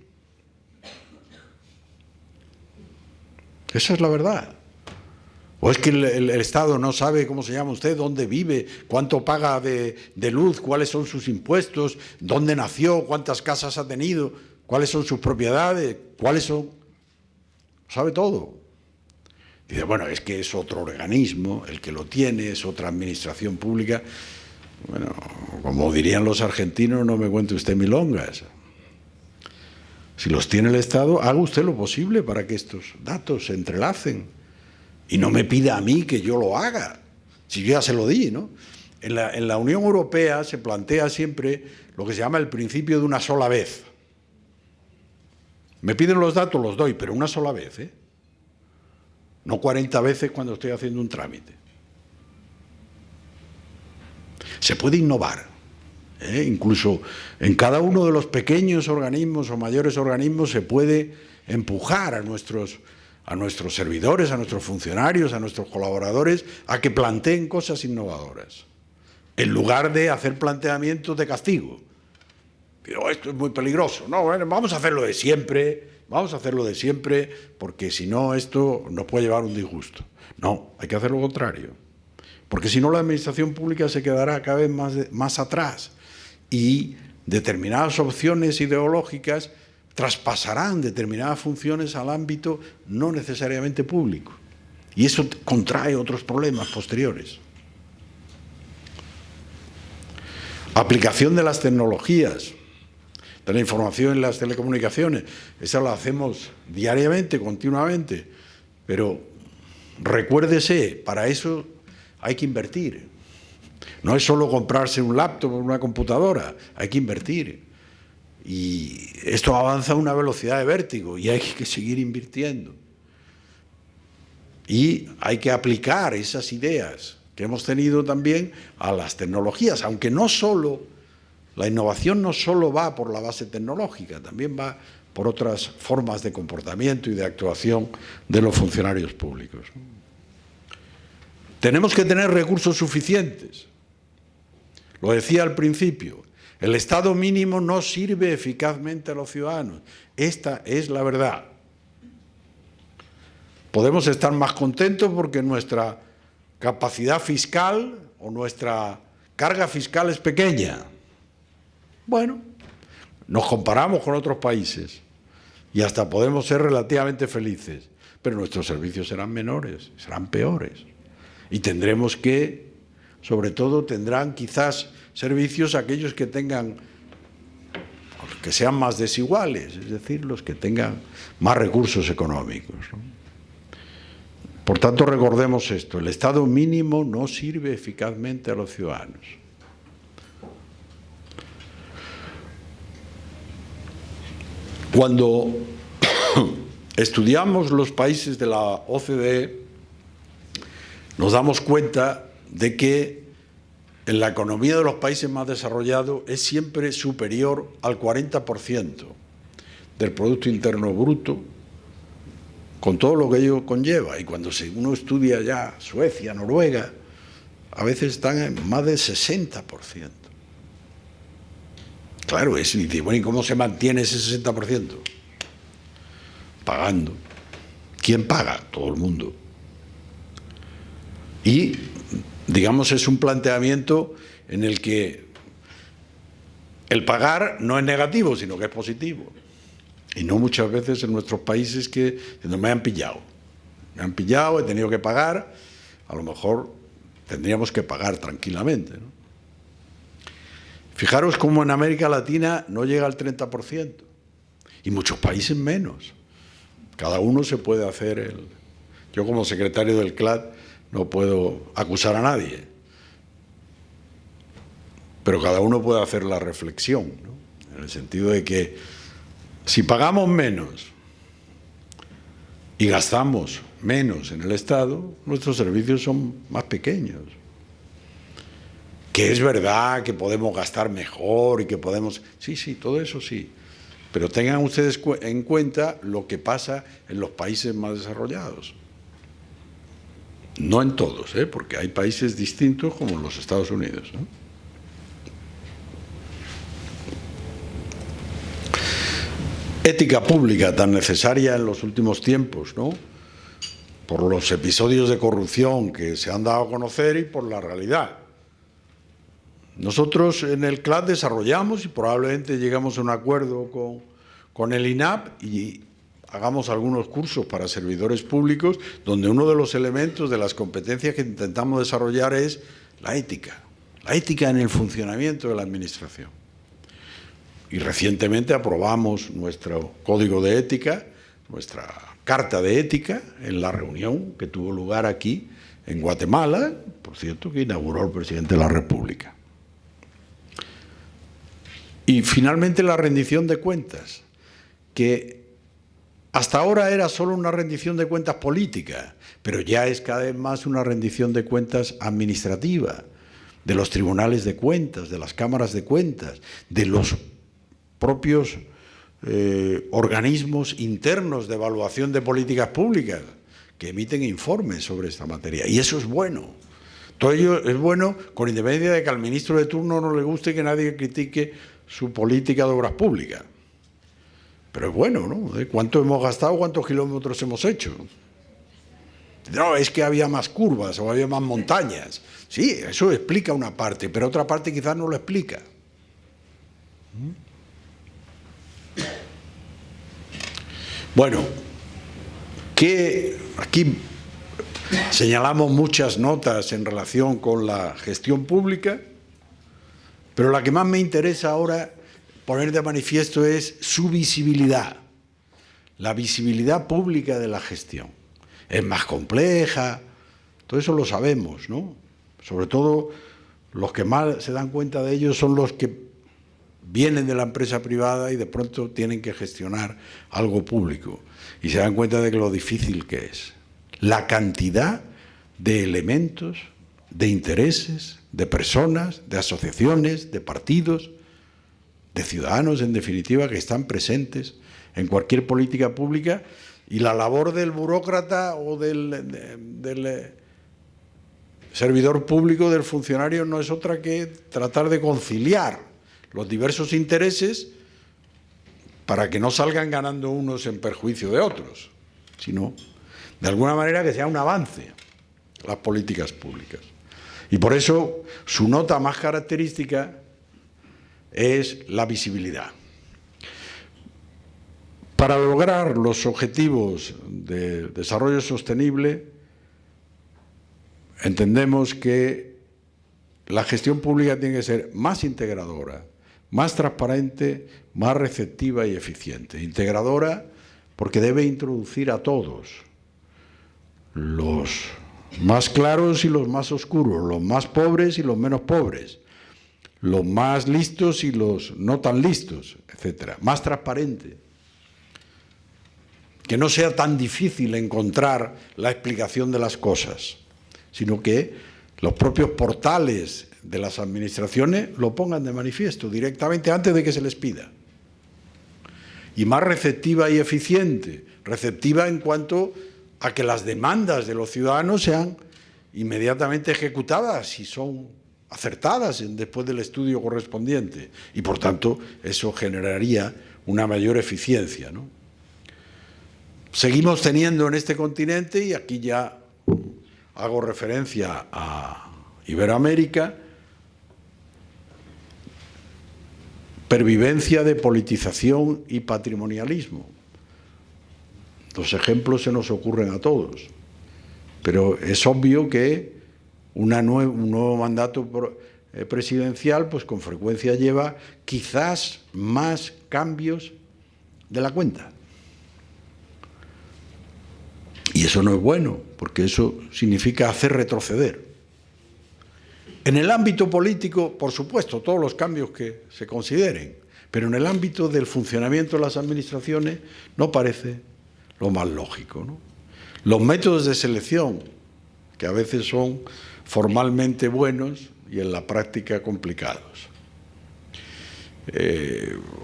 Esa es la verdad. ¿O es que el Estado no sabe cómo se llama usted, dónde vive, cuánto paga de luz, cuáles son sus impuestos, dónde nació, cuántas casas ha tenido, cuáles son sus propiedades, cuáles son? Sabe todo. Dice, bueno, es que es otro organismo el que lo tiene, es otra administración pública. Bueno, como dirían los argentinos, no me cuente usted milongas. Si los tiene el Estado, haga usted lo posible para que estos datos se entrelacen. Y no me pida a mí que yo lo haga, si yo ya se lo di, ¿no? En la Unión Europea se plantea siempre lo que se llama el principio de una sola vez. Me piden los datos, los doy, pero una sola vez, ¿eh? No 40 veces cuando estoy haciendo un trámite. Se puede innovar, incluso en cada uno de los pequeños organismos o mayores organismos se puede empujar a nuestros servidores, a nuestros funcionarios, a nuestros colaboradores a que planteen cosas innovadoras, en lugar de hacer planteamientos de castigo. Pero esto es muy peligroso. No, bueno, vamos a hacerlo de siempre, porque si no esto nos puede llevar a un disgusto. No, hay que hacer lo contrario. Porque si no, la administración pública se quedará cada vez más atrás y determinadas opciones ideológicas traspasarán determinadas funciones al ámbito no necesariamente público. Y eso contrae otros problemas posteriores. Aplicación de las tecnologías, de la información en las telecomunicaciones. Esa la hacemos diariamente, continuamente. Pero recuérdese, para eso hay que invertir. No es solo comprarse un laptop o una computadora, hay que invertir. Y esto avanza a una velocidad de vértigo y hay que seguir invirtiendo. Y hay que aplicar esas ideas que hemos tenido también a las tecnologías, aunque no solo, la innovación no solo va por la base tecnológica, también va por otras formas de comportamiento y de actuación de los funcionarios públicos. Tenemos que tener recursos suficientes. Lo decía al principio, el Estado mínimo no sirve eficazmente a los ciudadanos. Esta es la verdad. Podemos estar más contentos porque nuestra capacidad fiscal o nuestra carga fiscal es pequeña. Bueno, nos comparamos con otros países y hasta podemos ser relativamente felices, pero nuestros servicios serán menores, serán peores. Y tendremos que, sobre todo, tendrán quizás servicios aquellos que tengan, que sean más desiguales, es decir, los que tengan más recursos económicos, ¿no? Por tanto, recordemos esto, el Estado mínimo no sirve eficazmente a los ciudadanos. Cuando estudiamos los países de la OCDE, nos damos cuenta de que en la economía de los países más desarrollados es siempre superior al 40% del Producto Interno Bruto, con todo lo que ello conlleva. Y cuando uno estudia ya Suecia, Noruega, a veces están en más del 60%. Claro, eso, y dice, bueno, ¿y cómo se mantiene ese 60%? Pagando. ¿Quién paga? Todo el mundo. Y, digamos, es un planteamiento en el que el pagar no es negativo, sino que es positivo. Y no muchas veces en nuestros países que me han pillado. Me han pillado, he tenido que pagar. A lo mejor tendríamos que pagar tranquilamente, ¿no? Fijaros cómo en América Latina no llega al 30%. Y muchos países menos. Cada uno se puede hacer el... Yo como secretario del CLAD no puedo acusar a nadie. Pero cada uno puede hacer la reflexión, ¿no? En el sentido de que si pagamos menos y gastamos menos en el Estado, nuestros servicios son más pequeños. Que es verdad que podemos gastar mejor y que podemos... Sí, todo eso sí. Pero tengan ustedes en cuenta lo que pasa en los países más desarrollados. No en todos, porque hay países distintos como los Estados Unidos, ¿no? Ética pública tan necesaria en los últimos tiempos, ¿no? Por los episodios de corrupción que se han dado a conocer y por la realidad. Nosotros en el CLAD desarrollamos y probablemente llegamos a un acuerdo con el INAP y hagamos algunos cursos para servidores públicos donde uno de los elementos de las competencias que intentamos desarrollar es la ética en el funcionamiento de la administración. Y recientemente aprobamos nuestro código de ética, nuestra carta de ética, en la reunión que tuvo lugar aquí en Guatemala, por cierto, que inauguró el presidente de la República. Y finalmente la rendición de cuentas, que hasta ahora era solo una rendición de cuentas política, pero ya es cada vez más una rendición de cuentas administrativa, de los tribunales de cuentas, de las cámaras de cuentas, de los propios organismos internos de evaluación de políticas públicas que emiten informes sobre esta materia. Y eso es bueno. Todo ello es bueno con independencia de que al ministro de turno no le guste que nadie critique su política de obras públicas. Pero es bueno, ¿no? ¿Cuánto hemos gastado? ¿Cuántos kilómetros hemos hecho? No, es que había más curvas o había más montañas. Sí, eso explica una parte, pero otra parte quizás no lo explica. Bueno, que aquí señalamos muchas notas en relación con la gestión pública, pero la que más me interesa ahora poner de manifiesto es su visibilidad, la visibilidad pública de la gestión. Es más compleja, todo eso lo sabemos, ¿no? Sobre todo los que más se dan cuenta de ello son los que vienen de la empresa privada y de pronto tienen que gestionar algo público y se dan cuenta de lo difícil que es. La cantidad de elementos, de intereses, de personas, de asociaciones, de partidos, de ciudadanos, en definitiva, que están presentes en cualquier política pública, y la labor del burócrata o del servidor público, del funcionario, no es otra que tratar de conciliar los diversos intereses para que no salgan ganando unos en perjuicio de otros, sino de alguna manera que sea un avance las políticas públicas. Y por eso su nota más característica es la visibilidad. Para lograr los objetivos de desarrollo sostenible, entendemos que la gestión pública tiene que ser más integradora, más transparente, más receptiva y eficiente. Integradora porque debe introducir a todos, los más claros y los más oscuros, los más pobres y los menos pobres, los más listos y los no tan listos, etcétera. Más transparente. Que no sea tan difícil encontrar la explicación de las cosas, sino que los propios portales de las administraciones lo pongan de manifiesto directamente antes de que se les pida. Y más receptiva y eficiente. Receptiva en cuanto a que las demandas de los ciudadanos sean inmediatamente ejecutadas y son acertadas después del estudio correspondiente. Y por tanto eso generaría una mayor eficiencia, ¿no? seguimos teniendo en este continente, y aquí ya hago referencia a Iberoamérica, pervivencia de politización y patrimonialismo. Los ejemplos se nos ocurren a todos, pero es obvio que un nuevo mandato presidencial pues con frecuencia lleva quizás más cambios de la cuenta. Y eso no es bueno, porque eso significa hacer retroceder. En el ámbito político, por supuesto, todos los cambios que se consideren, pero en el ámbito del funcionamiento de las administraciones no parece lo más lógico, ¿no? Los métodos de selección, que a veces son formalmente buenos y en la práctica complicados.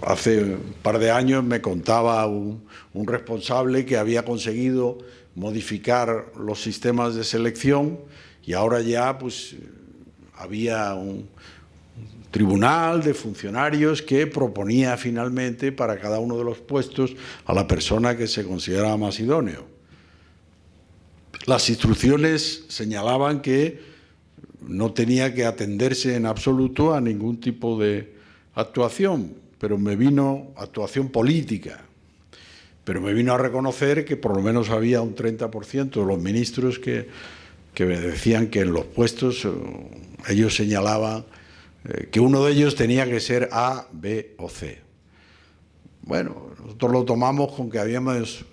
Hace un par de años me contaba un responsable que había conseguido modificar los sistemas de selección y ahora ya pues había un tribunal de funcionarios que proponía finalmente para cada uno de los puestos a la persona que se consideraba más idóneo. Las instrucciones señalaban que no tenía que atenderse en absoluto a ningún tipo de actuación, pero actuación política, pero me vino a reconocer que por lo menos había un 30% de los ministros que me decían que en los puestos ellos señalaban que uno de ellos tenía que ser A, B o C. Bueno, nosotros lo tomamos con que habíamos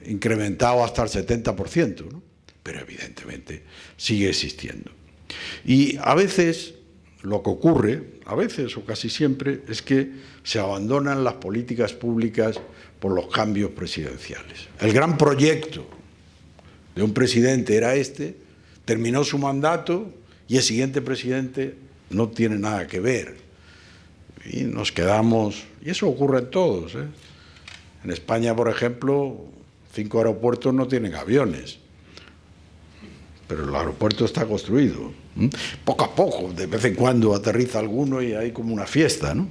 incrementado hasta el 70%, ¿no? Pero evidentemente sigue existiendo. Y a veces lo que ocurre, a veces o casi siempre, es que se abandonan las políticas públicas por los cambios presidenciales. El gran proyecto de un presidente era este, terminó su mandato y el siguiente presidente no tiene nada que ver. Y nos quedamos, y eso ocurre en todos, ¿eh? En España, por ejemplo, 5 aeropuertos no tienen aviones, pero el aeropuerto está construido. Poco a poco, de vez en cuando aterriza alguno y hay como una fiesta, ¿no?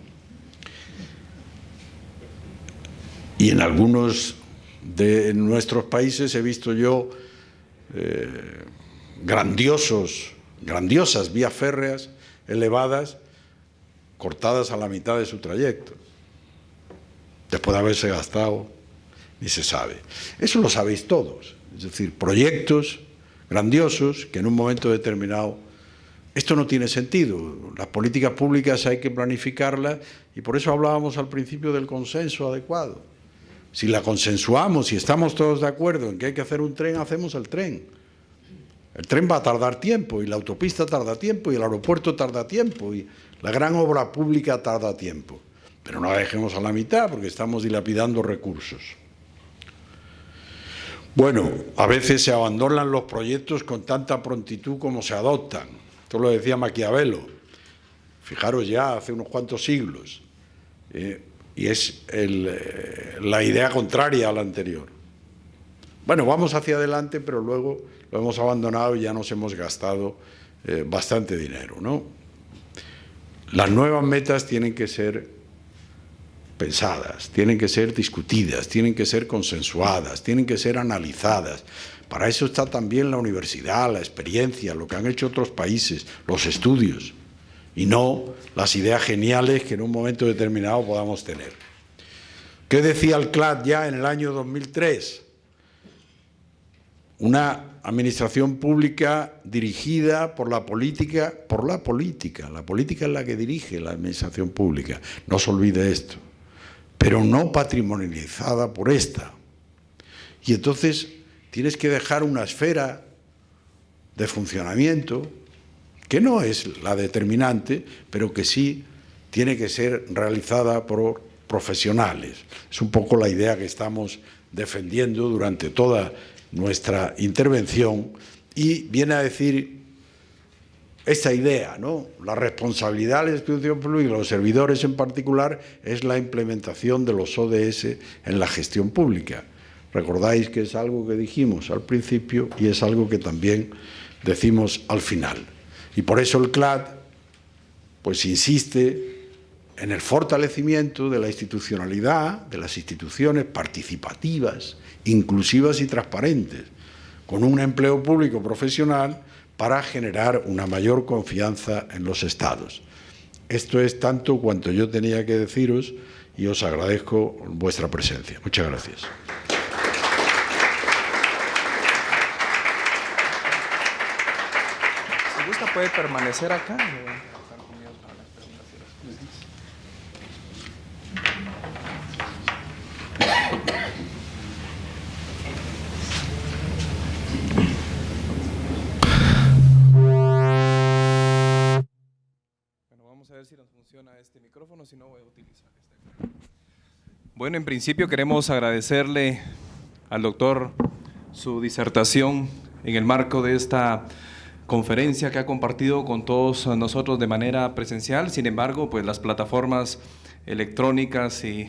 Y en algunos de nuestros países he visto yo grandiosas vías férreas elevadas cortadas a la mitad de su trayecto, después de haberse gastado, ni se sabe. Eso lo sabéis todos, es decir, proyectos grandiosos que en un momento determinado, esto no tiene sentido. Las políticas públicas hay que planificarlas y por eso hablábamos al principio del consenso adecuado. Si la consensuamos, si estamos todos de acuerdo en que hay que hacer un tren, hacemos el tren. El tren va a tardar tiempo y la autopista tarda tiempo y el aeropuerto tarda tiempo y la gran obra pública tarda tiempo. Pero no la dejemos a la mitad porque estamos dilapidando recursos. Bueno, a veces se abandonan los proyectos con tanta prontitud como se adoptan. Esto lo decía Maquiavelo. Fijaros ya, hace unos cuantos siglos. Y es la idea contraria a la anterior. Bueno, vamos hacia adelante, pero luego lo hemos abandonado y ya nos hemos gastado bastante dinero, ¿no? Las nuevas metas tienen que ser pensadas, tienen que ser discutidas, tienen que ser consensuadas, tienen que ser analizadas. Para eso está también la universidad, la experiencia, lo que han hecho otros países, los estudios, y no las ideas geniales que en un momento determinado podamos tener. ¿Qué decía el CLAD ya en el año 2003? Una administración pública dirigida por la política. La política es la que dirige la administración pública, no se olvide esto, pero no patrimonializada por esta. Y entonces tienes que dejar una esfera de funcionamiento que no es la determinante, pero que sí tiene que ser realizada por profesionales. Es un poco la idea que estamos defendiendo durante toda nuestra intervención y viene a decir esta idea, ¿no? La responsabilidad de la institución pública y los servidores en particular es la implementación de los ODS en la gestión pública. Recordáis que es algo que dijimos al principio y es algo que también decimos al final. Y por eso el CLAD pues insiste en el fortalecimiento de la institucionalidad, de las instituciones participativas, inclusivas y transparentes, con un empleo público profesional para generar una mayor confianza en los Estados. Esto es tanto cuanto yo tenía que deciros y os agradezco vuestra presencia. Muchas gracias. Si gusta puede permanecer acá. A ver si nos funciona este micrófono, si no voy a utilizar este. Bueno, en principio queremos agradecerle al doctor su disertación en el marco de esta conferencia que ha compartido con todos nosotros de manera presencial. Sin embargo, pues las plataformas electrónicas y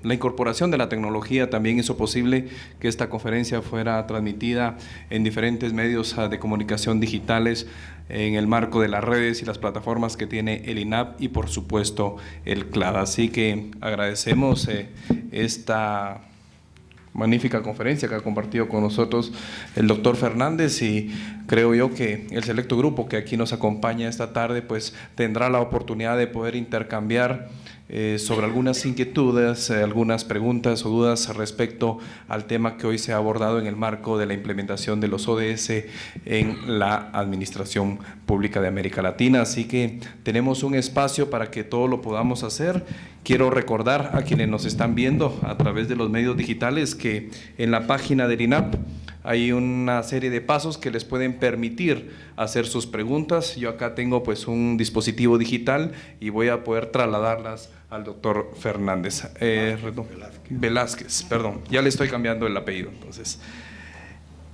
la incorporación de la tecnología también hizo posible que esta conferencia fuera transmitida en diferentes medios de comunicación digitales en el marco de las redes y las plataformas que tiene el INAP y por supuesto el CLAD. Así que agradecemos esta magnífica conferencia que ha compartido con nosotros el doctor Fernández, y creo yo que el selecto grupo que aquí nos acompaña esta tarde pues tendrá la oportunidad de poder intercambiar sobre algunas inquietudes, algunas preguntas o dudas respecto al tema que hoy se ha abordado en el marco de la implementación de los ODS en la Administración Pública de América Latina. Así que tenemos un espacio para que todo lo podamos hacer. Quiero recordar a quienes nos están viendo a través de los medios digitales que en la página del INAP hay una serie de pasos que les pueden permitir hacer sus preguntas. Yo acá tengo pues un dispositivo digital y voy a poder trasladarlas al doctor Fernández. Velázquez, perdón, ya le estoy cambiando el apellido. Entonces,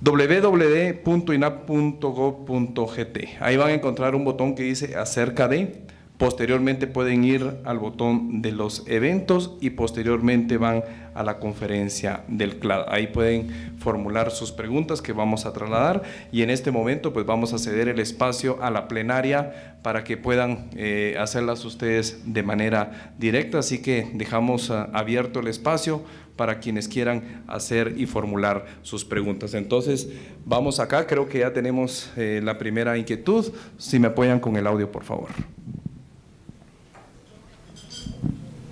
www.inap.gov.gt. Ahí van a encontrar un botón que dice acerca de. Posteriormente pueden ir al botón de los eventos y posteriormente van a la conferencia del CLAD. Ahí pueden formular sus preguntas que vamos a trasladar, y en este momento pues vamos a ceder el espacio a la plenaria para que puedan hacerlas ustedes de manera directa. Así que dejamos abierto el espacio para quienes quieran hacer y formular sus preguntas. Entonces vamos acá, creo que ya tenemos la primera inquietud. Si me apoyan con el audio, por favor.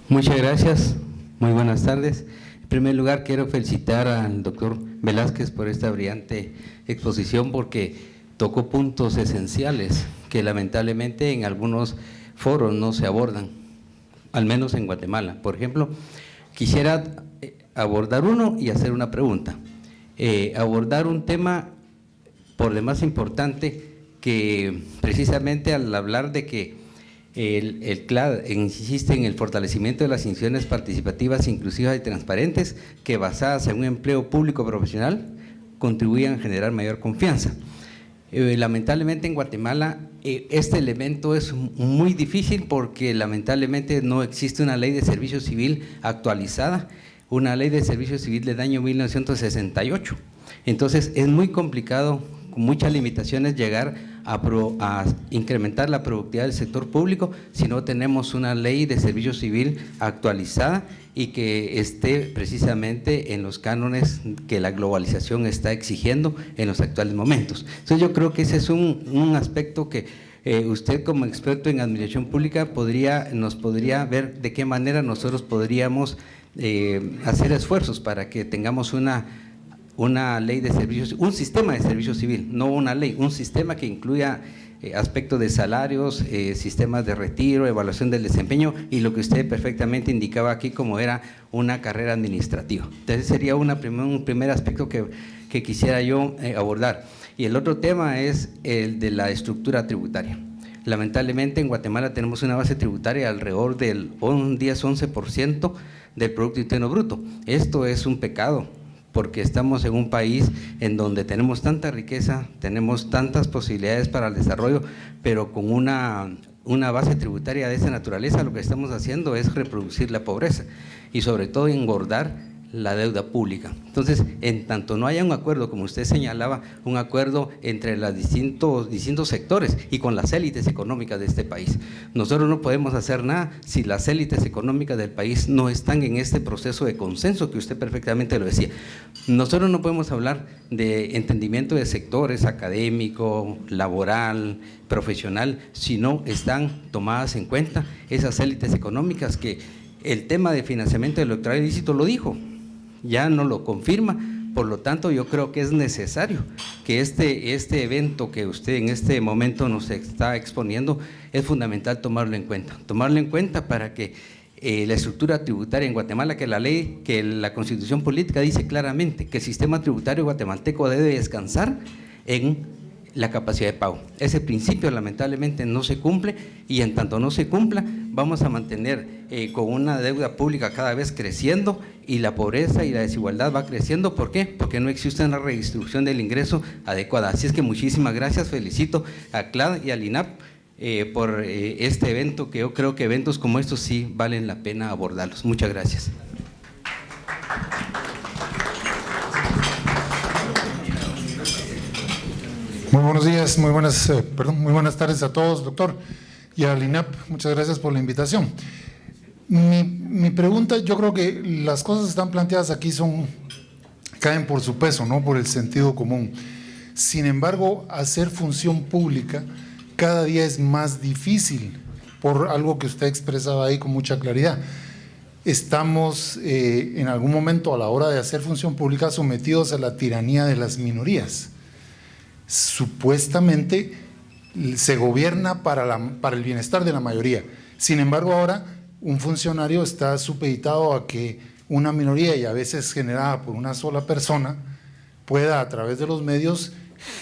Muchas gracias, muy buenas tardes. En primer lugar, quiero felicitar al doctor Velázquez por esta brillante exposición, porque tocó puntos esenciales que lamentablemente en algunos foros no se abordan, al menos en Guatemala. Por ejemplo, quisiera abordar uno y hacer una pregunta. Abordar un tema por demás importante, que precisamente al hablar de que el CLAD insiste en el fortalecimiento de las instituciones participativas, inclusivas y transparentes que, basadas en un empleo público profesional, contribuyan a generar mayor confianza. Lamentablemente en Guatemala este elemento es muy difícil, porque lamentablemente no existe una ley de servicio civil actualizada, una ley de servicio civil del año 1968. Entonces es muy complicado, con muchas limitaciones, llegar a incrementar la productividad del sector público si no tenemos una ley de servicio civil actualizada y que esté precisamente en los cánones que la globalización está exigiendo en los actuales momentos. Entonces yo creo que ese es un aspecto que usted, como experto en administración pública, nos podría ver de qué manera nosotros podríamos hacer esfuerzos para que tengamos una ley de servicios, un sistema de servicio civil, no una ley, un sistema que incluya aspectos de salarios, sistemas de retiro, evaluación del desempeño y lo que usted perfectamente indicaba aquí como era una carrera administrativa. Entonces sería un primer aspecto que quisiera yo abordar. Y el otro tema es el de la estructura tributaria. Lamentablemente en Guatemala tenemos una base tributaria alrededor del 10-11% del Producto Interno Bruto. Esto es un pecado, porque estamos en un país en donde tenemos tanta riqueza, tenemos tantas posibilidades para el desarrollo, pero con una base tributaria de esa naturaleza lo que estamos haciendo es reproducir la pobreza y sobre todo engordar la deuda pública. Entonces, en tanto no haya un acuerdo, como usted señalaba, un acuerdo entre los distintos sectores y con las élites económicas de este país, nosotros no podemos hacer nada si las élites económicas del país no están en este proceso de consenso que usted perfectamente lo decía. Nosotros no podemos hablar de entendimiento de sectores académico, laboral, profesional, si no están tomadas en cuenta esas élites económicas que el tema de financiamiento electoral ilícito lo dijo, ya no lo confirma. Por lo tanto, yo creo que es necesario que este evento que usted en este momento nos está exponiendo, es fundamental tomarlo en cuenta para que la estructura tributaria en Guatemala, que la ley, que la Constitución política dice claramente que el sistema tributario guatemalteco debe descansar en la capacidad de pago. Ese principio lamentablemente no se cumple, y en tanto no se cumpla, vamos a mantener con una deuda pública cada vez creciendo, y la pobreza y la desigualdad va creciendo. ¿Por qué? Porque no existe una redistribución del ingreso adecuada. Así es que muchísimas gracias, felicito a CLAD y al INAP por este evento, que yo creo que eventos como estos sí valen la pena abordarlos. Muchas gracias. Muy buenos días, muy buenas tardes a todos, doctor, y al INAP. Muchas gracias por la invitación. Mi pregunta, yo creo que las cosas que están planteadas aquí caen por su peso, no por el sentido común. Sin embargo, hacer función pública cada día es más difícil, por algo que usted expresaba ahí con mucha claridad. Estamos en algún momento, a la hora de hacer función pública, sometidos a la tiranía de las minorías. Supuestamente se gobierna para el bienestar de la mayoría. Sin embargo, ahora un funcionario está supeditado a que una minoría, y a veces generada por una sola persona, pueda a través de los medios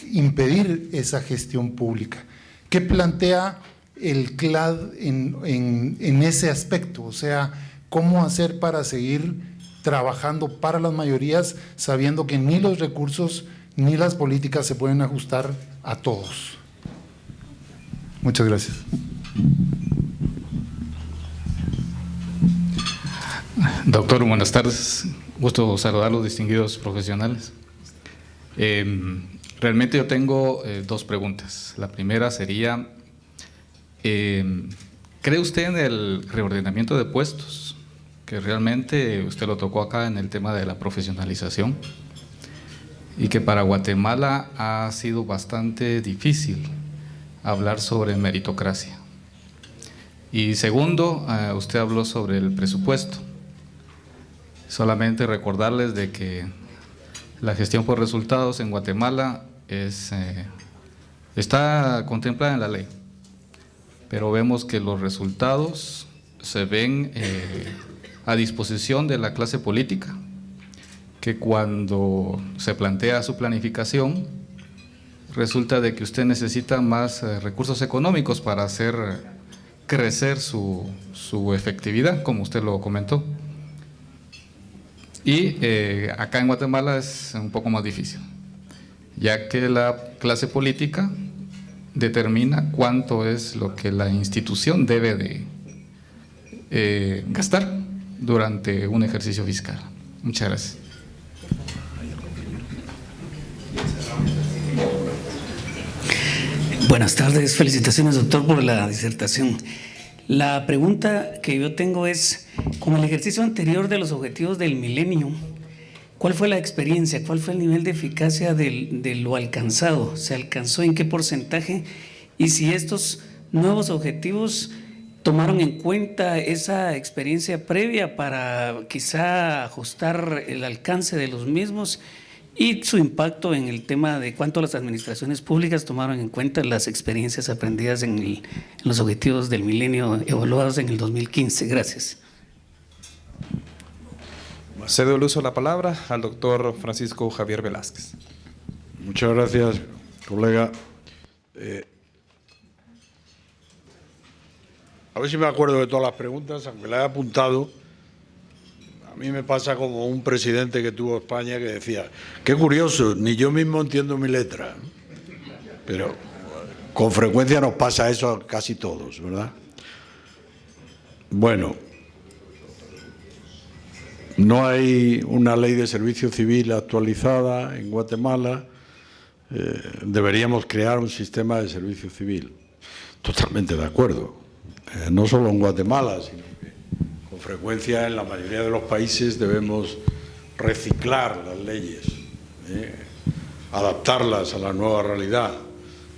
impedir esa gestión pública. ¿Qué plantea el CLAD en ese aspecto? O sea, ¿cómo hacer para seguir trabajando para las mayorías, sabiendo que ni los recursos ni las políticas se pueden ajustar a todos? Muchas gracias. Doctor, buenas tardes. Gusto saludar a los distinguidos profesionales. Realmente yo tengo dos preguntas. La primera sería, ¿cree usted en el reordenamiento de puestos? Que realmente usted lo tocó acá en el tema de la profesionalización, y que para Guatemala ha sido bastante difícil hablar sobre meritocracia. Y segundo, usted habló sobre el presupuesto. Solamente recordarles de que la gestión por resultados en Guatemala está contemplada en la ley, pero vemos que los resultados se ven a disposición de la clase política, que cuando se plantea su planificación, resulta de que usted necesita más recursos económicos para hacer crecer su efectividad, como usted lo comentó. Y acá en Guatemala es un poco más difícil, ya que la clase política determina cuánto es lo que la institución debe de gastar durante un ejercicio fiscal. Muchas gracias. Buenas tardes, felicitaciones doctor por la disertación. La pregunta que yo tengo es, con el ejercicio anterior de los objetivos del milenio, ¿cuál fue la experiencia? ¿Cuál fue el nivel de eficacia de lo alcanzado? ¿Se alcanzó en qué porcentaje? Y si estos nuevos objetivos tomaron en cuenta esa experiencia previa para quizá ajustar el alcance de los mismos y su impacto en el tema de cuánto las administraciones públicas tomaron en cuenta las experiencias aprendidas en los objetivos del milenio evaluados en el 2015. Gracias. Cedo el uso de la palabra al doctor Francisco Javier Velázquez. Muchas gracias, colega. A ver si me acuerdo de todas las preguntas, aunque las he apuntado. A mí me pasa como un presidente que tuvo España que decía, qué curioso, ni yo mismo entiendo mi letra. Pero con frecuencia nos pasa eso a casi todos, ¿verdad? Bueno, No hay una ley de servicio civil actualizada en Guatemala. Deberíamos crear un sistema de servicio civil. Totalmente de acuerdo. No solo en Guatemala, sino que con frecuencia en la mayoría de los países debemos reciclar las leyes, adaptarlas a la nueva realidad,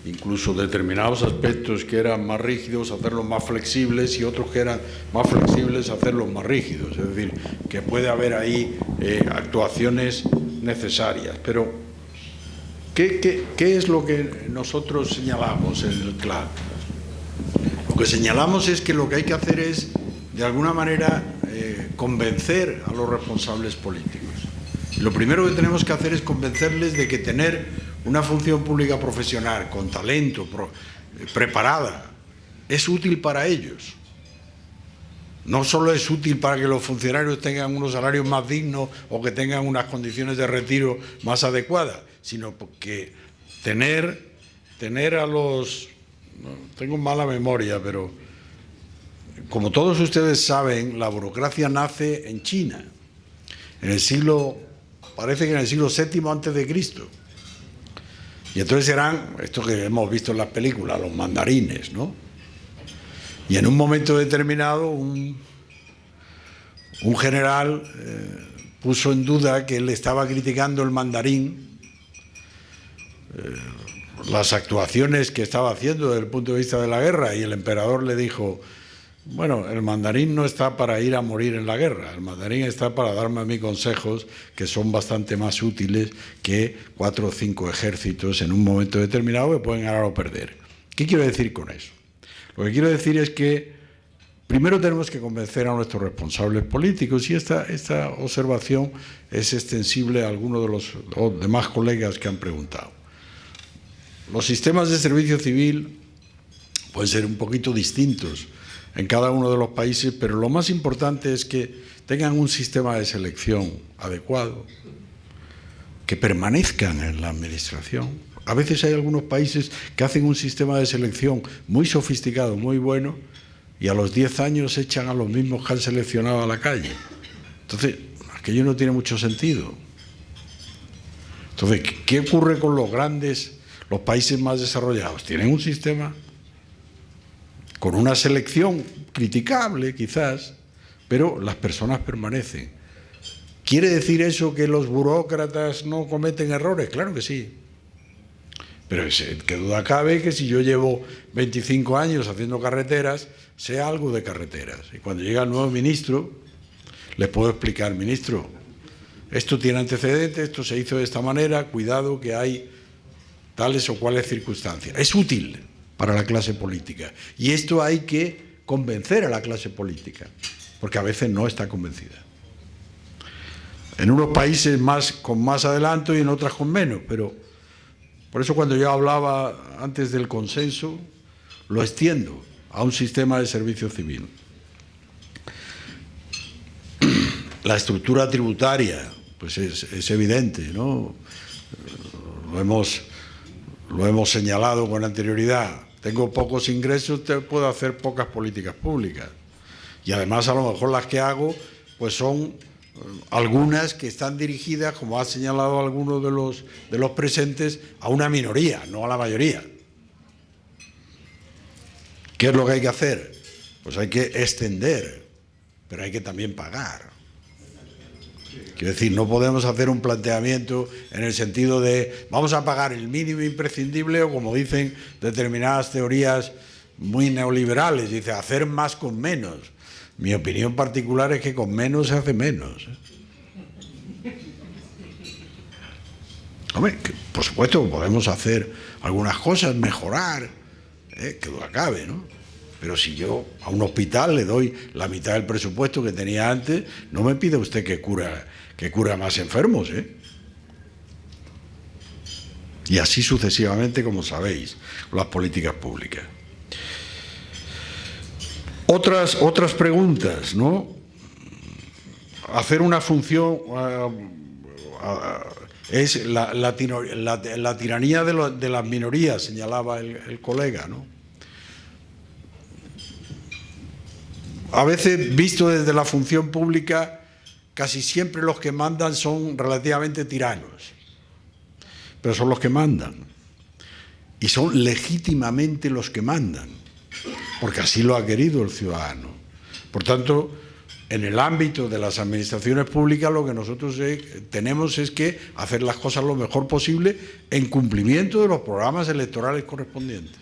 incluso determinados aspectos que eran más rígidos, hacerlos más flexibles, y otros que eran más flexibles, hacerlos más rígidos. Es decir, que puede haber ahí actuaciones necesarias. Pero, ¿qué es lo que nosotros señalamos en el CLAD? Lo que señalamos es que lo que hay que hacer es, de alguna manera, convencer a los responsables políticos. Y lo primero que tenemos que hacer es convencerles de que tener una función pública profesional, con talento, preparada, es útil para ellos. No solo es útil para que los funcionarios tengan unos salarios más dignos o que tengan unas condiciones de retiro más adecuadas, sino porque tener a los... No, tengo mala memoria, pero como todos ustedes saben, la burocracia nace en China, parece que en el siglo VII antes de Cristo. Y entonces eran, esto que hemos visto en las películas, los mandarines, ¿no? Y en un momento determinado un general puso en duda que él estaba criticando el mandarín, las actuaciones que estaba haciendo desde el punto de vista de la guerra, y el emperador le dijo: bueno, el mandarín no está para ir a morir en la guerra, el mandarín está para darme a mí consejos que son bastante más útiles que 4 o 5 ejércitos en un momento determinado que pueden ganar o perder. ¿Qué quiero decir con eso? Lo que quiero decir es que primero tenemos que convencer a nuestros responsables políticos, y esta observación es extensible a algunos de los demás colegas que han preguntado. Los sistemas de servicio civil pueden ser un poquito distintos en cada uno de los países, pero lo más importante es que tengan un sistema de selección adecuado, que permanezcan en la administración. A veces hay algunos países que hacen un sistema de selección muy sofisticado, muy bueno, y a los 10 años echan a los mismos que han seleccionado a la calle. Entonces, aquello no tiene mucho sentido. Entonces, ¿qué ocurre con los países más desarrollados? Tienen un sistema con una selección criticable, quizás, pero las personas permanecen. ¿Quiere decir eso que los burócratas no cometen errores? Claro que sí. Pero qué duda cabe que si yo llevo 25 años haciendo carreteras, sé algo de carreteras. Y cuando llega el nuevo ministro, le puedo explicar: ministro, esto tiene antecedentes, esto se hizo de esta manera, cuidado que hay tales o cuales circunstancias. Es útil para la clase política. Y esto hay que convencer a la clase política, porque a veces no está convencida. En unos países con más adelanto y en otras con menos, pero por eso cuando yo hablaba antes del consenso, lo extiendo a un sistema de servicio civil. La estructura tributaria, pues es evidente, ¿no? Lo hemos señalado con anterioridad. Tengo pocos ingresos, puedo hacer pocas políticas públicas. Y además, a lo mejor las que hago, pues son algunas que están dirigidas, como ha señalado alguno de los presentes, a una minoría, no a la mayoría. ¿Qué es lo que hay que hacer? Pues hay que extender, pero hay que también pagar. Quiero decir, no podemos hacer un planteamiento en el sentido de vamos a pagar el mínimo imprescindible, o como dicen determinadas teorías muy neoliberales, dice hacer más con menos. Mi opinión particular es que con menos se hace menos. Hombre, por supuesto podemos hacer algunas cosas, mejorar, que duda cabe, ¿no? Pero si yo a un hospital le doy la mitad del presupuesto que tenía antes, no me pida usted que cura más enfermos, Y así sucesivamente, como sabéis, las políticas públicas. Otras preguntas, ¿no? Hacer una función es la tiranía de las minorías, señalaba el colega, ¿no? A veces, visto desde la función pública, casi siempre los que mandan son relativamente tiranos, pero son los que mandan, y son legítimamente los que mandan, porque así lo ha querido el ciudadano. Por tanto, en el ámbito de las administraciones públicas lo que nosotros tenemos es que hacer las cosas lo mejor posible en cumplimiento de los programas electorales correspondientes.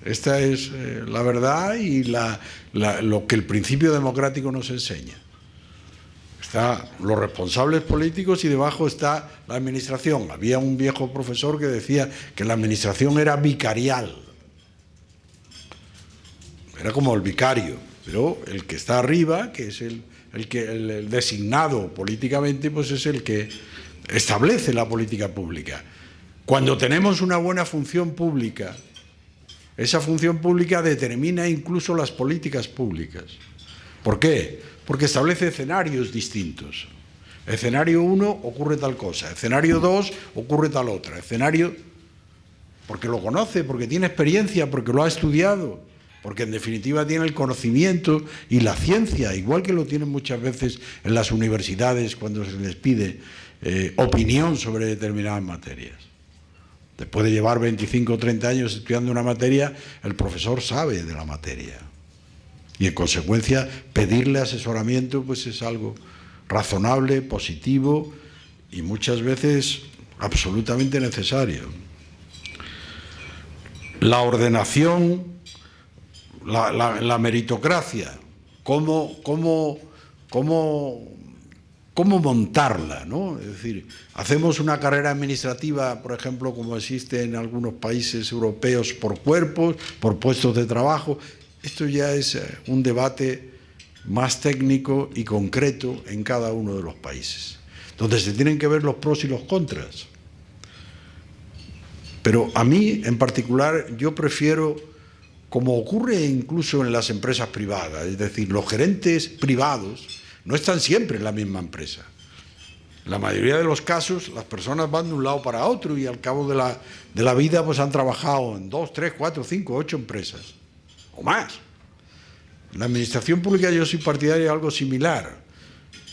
Esta es la verdad y lo que el principio democrático nos enseña. Están los responsables políticos y debajo está la administración. Había un viejo profesor que decía que la administración era vicarial. Era como el vicario, pero el que está arriba, que es el designado políticamente, pues es el que establece la política pública. Cuando tenemos una buena función pública, esa función pública determina incluso las políticas públicas. ¿Por qué? Porque establece escenarios distintos. Escenario 1 ocurre tal cosa, escenario 2 ocurre tal otra, escenario... porque lo conoce, porque tiene experiencia, porque lo ha estudiado, porque en definitiva tiene el conocimiento y la ciencia, igual que lo tienen muchas veces en las universidades cuando se les pide opinión sobre determinadas materias. Después de llevar 25 o 30 años estudiando una materia, el profesor sabe de la materia. Y en consecuencia, pedirle asesoramiento pues es algo razonable, positivo y muchas veces absolutamente necesario. La ordenación, la meritocracia, cómo montarla, ¿no? Es decir, hacemos una carrera administrativa, por ejemplo, como existe en algunos países europeos, por cuerpos, por puestos de trabajo. Esto ya es un debate más técnico y concreto en cada uno de los países, donde se tienen que ver los pros y los contras. Pero a mí, en particular, yo prefiero, como ocurre incluso en las empresas privadas, es decir, los gerentes privados no están siempre en la misma empresa. En la mayoría de los casos, las personas van de un lado para otro y al cabo de la vida pues han trabajado en 2, 3, 4, 5, 8 empresas o más. En la administración pública yo soy partidario de algo similar,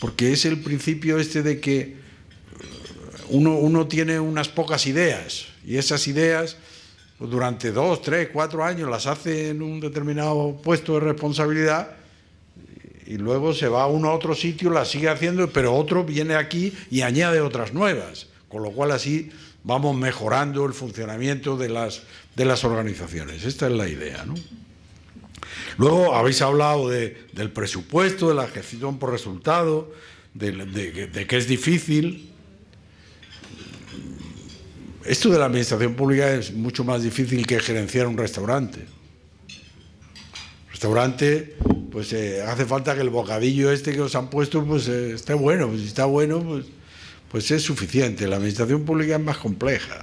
porque es el principio este de que uno tiene unas pocas ideas y esas ideas pues, durante 2, 3, 4 años las hace en un determinado puesto de responsabilidad y luego se va uno a otro sitio, las sigue haciendo, pero otro viene aquí y añade otras nuevas, con lo cual así vamos mejorando el funcionamiento de las organizaciones. Esta es la idea, ¿no? Luego habéis hablado del presupuesto, de la gestión por resultado, de que es difícil. Esto de la administración pública es mucho más difícil que gerenciar un restaurante. Restaurante, pues hace falta que el bocadillo este que os han puesto pues esté bueno. Pues si está bueno, pues es suficiente. La administración pública es más compleja,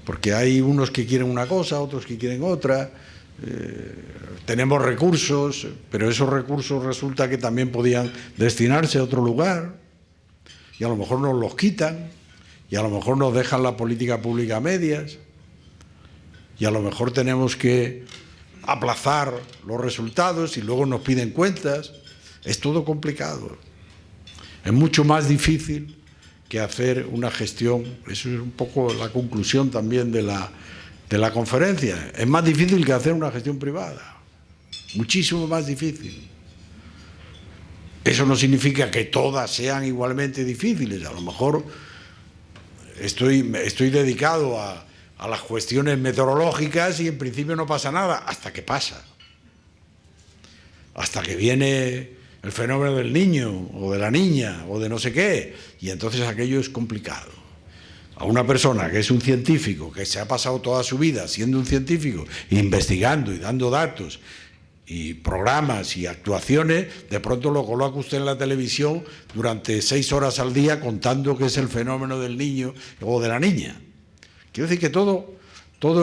porque hay unos que quieren una cosa, otros que quieren otra. Tenemos recursos, pero esos recursos resulta que también podían destinarse a otro lugar y a lo mejor nos los quitan y a lo mejor nos dejan la política pública a medias y a lo mejor tenemos que aplazar los resultados y luego nos piden cuentas. Es todo complicado. Es mucho más difícil que hacer una gestión. Eso es un poco la conclusión también de la conferencia. Es más difícil que hacer una gestión privada. Muchísimo más difícil. Eso no significa que todas sean igualmente difíciles. A lo mejor estoy dedicado a las cuestiones meteorológicas y en principio no pasa nada, hasta que pasa. Hasta que viene el fenómeno del niño o de la niña o de no sé qué, y entonces aquello es complicado. A una persona que es un científico, que se ha pasado toda su vida siendo un científico, investigando y dando datos y programas y actuaciones, de pronto lo coloca usted en la televisión durante 6 horas al día contando qué es el fenómeno del niño o de la niña. Quiero decir que todo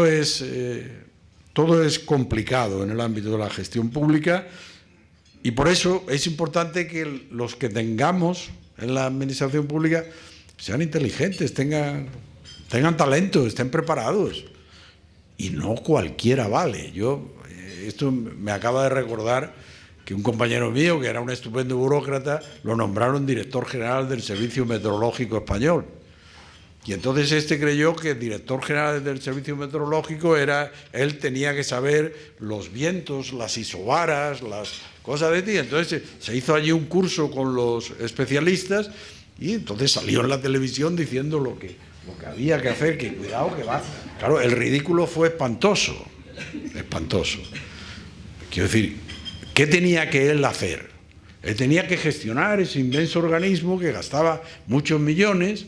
es complicado en el ámbito de la gestión pública y por eso es importante que los que tengamos en la administración pública sean inteligentes, tengan talento, estén preparados. Y no cualquiera vale. Esto me acaba de recordar que un compañero mío, que era un estupendo burócrata, lo nombraron director general del Servicio Meteorológico Español. Y entonces este creyó que el director general del Servicio Meteorológico él tenía que saber los vientos, las isobaras, las cosas de ti. Entonces se hizo allí un curso con los especialistas y entonces salió en la televisión diciendo lo que había que hacer, que cuidado que va. Claro, el ridículo fue espantoso, espantoso. Quiero decir, ¿qué tenía que él hacer? Él tenía que gestionar ese inmenso organismo que gastaba muchos millones,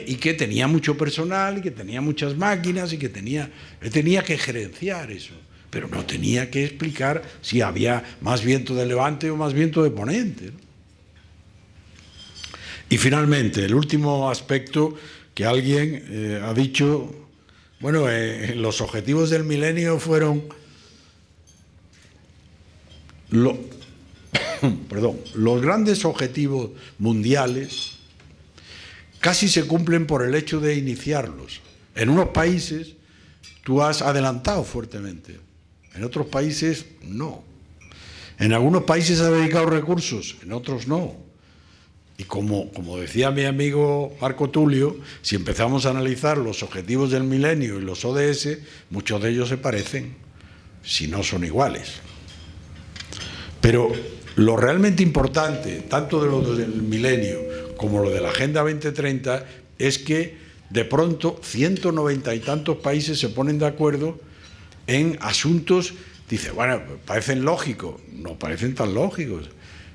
y que tenía mucho personal, y que tenía muchas máquinas, y que él tenía que gerenciar eso, pero no tenía que explicar si había más viento de levante o más viento de poniente, ¿no? Y finalmente, el último aspecto que alguien ha dicho, bueno, los objetivos del milenio fueron los grandes objetivos mundiales casi se cumplen por el hecho de iniciarlos. En unos países tú has adelantado fuertemente, en otros países no. En algunos países has dedicado recursos, en otros no. Y como decía mi amigo Marco Tulio, si empezamos a analizar los objetivos del milenio y los ODS, muchos de ellos se parecen, si no son iguales. Pero lo realmente importante, tanto de lo del milenio como lo de la Agenda 2030, es que de pronto 190 y tantos países se ponen de acuerdo en asuntos, dice, bueno, parecen lógicos, no parecen tan lógicos.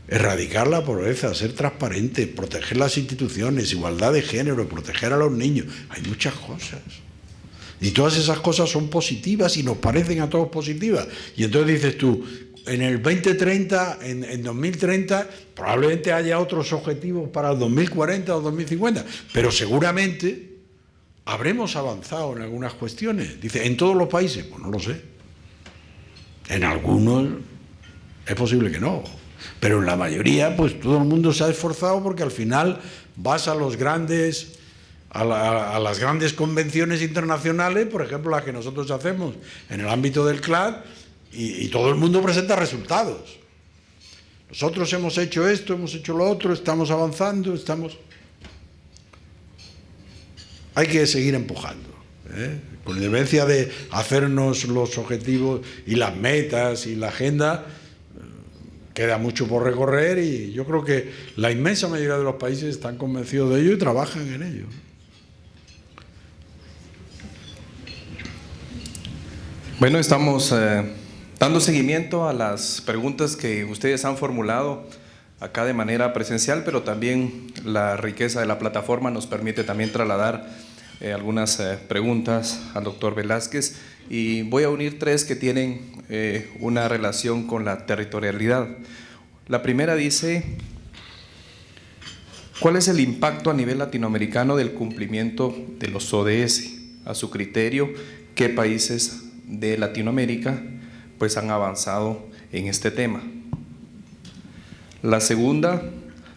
Erradicar la pobreza, ser transparente, proteger las instituciones, igualdad de género, proteger a los niños. Hay muchas cosas. Y todas esas cosas son positivas y nos parecen a todos positivas. Y entonces dices tú, en el 2030, en 2030, probablemente haya otros objetivos para el 2040 o 2050, pero seguramente habremos avanzado en algunas cuestiones. Dice, ¿en todos los países? Pues no lo sé. En algunos es posible que no, pero en la mayoría, pues todo el mundo se ha esforzado porque al final vas a las grandes convenciones internacionales, por ejemplo, las que nosotros hacemos en el ámbito del CLAD, y todo el mundo presenta resultados. Nosotros hemos hecho esto, hemos hecho lo otro, estamos avanzando, Hay que seguir empujando, con independencia de hacernos los objetivos y las metas y la agenda, queda mucho por recorrer y yo creo que la inmensa mayoría de los países están convencidos de ello y trabajan en ello. Bueno, estamos dando seguimiento a las preguntas que ustedes han formulado acá de manera presencial, pero también la riqueza de la plataforma nos permite también trasladar algunas preguntas al doctor Velázquez, y voy a unir tres que tienen una relación con la territorialidad. La primera dice, ¿cuál es el impacto a nivel latinoamericano del cumplimiento de los ODS? A su criterio, ¿qué países de Latinoamérica pues han avanzado en este tema? La segunda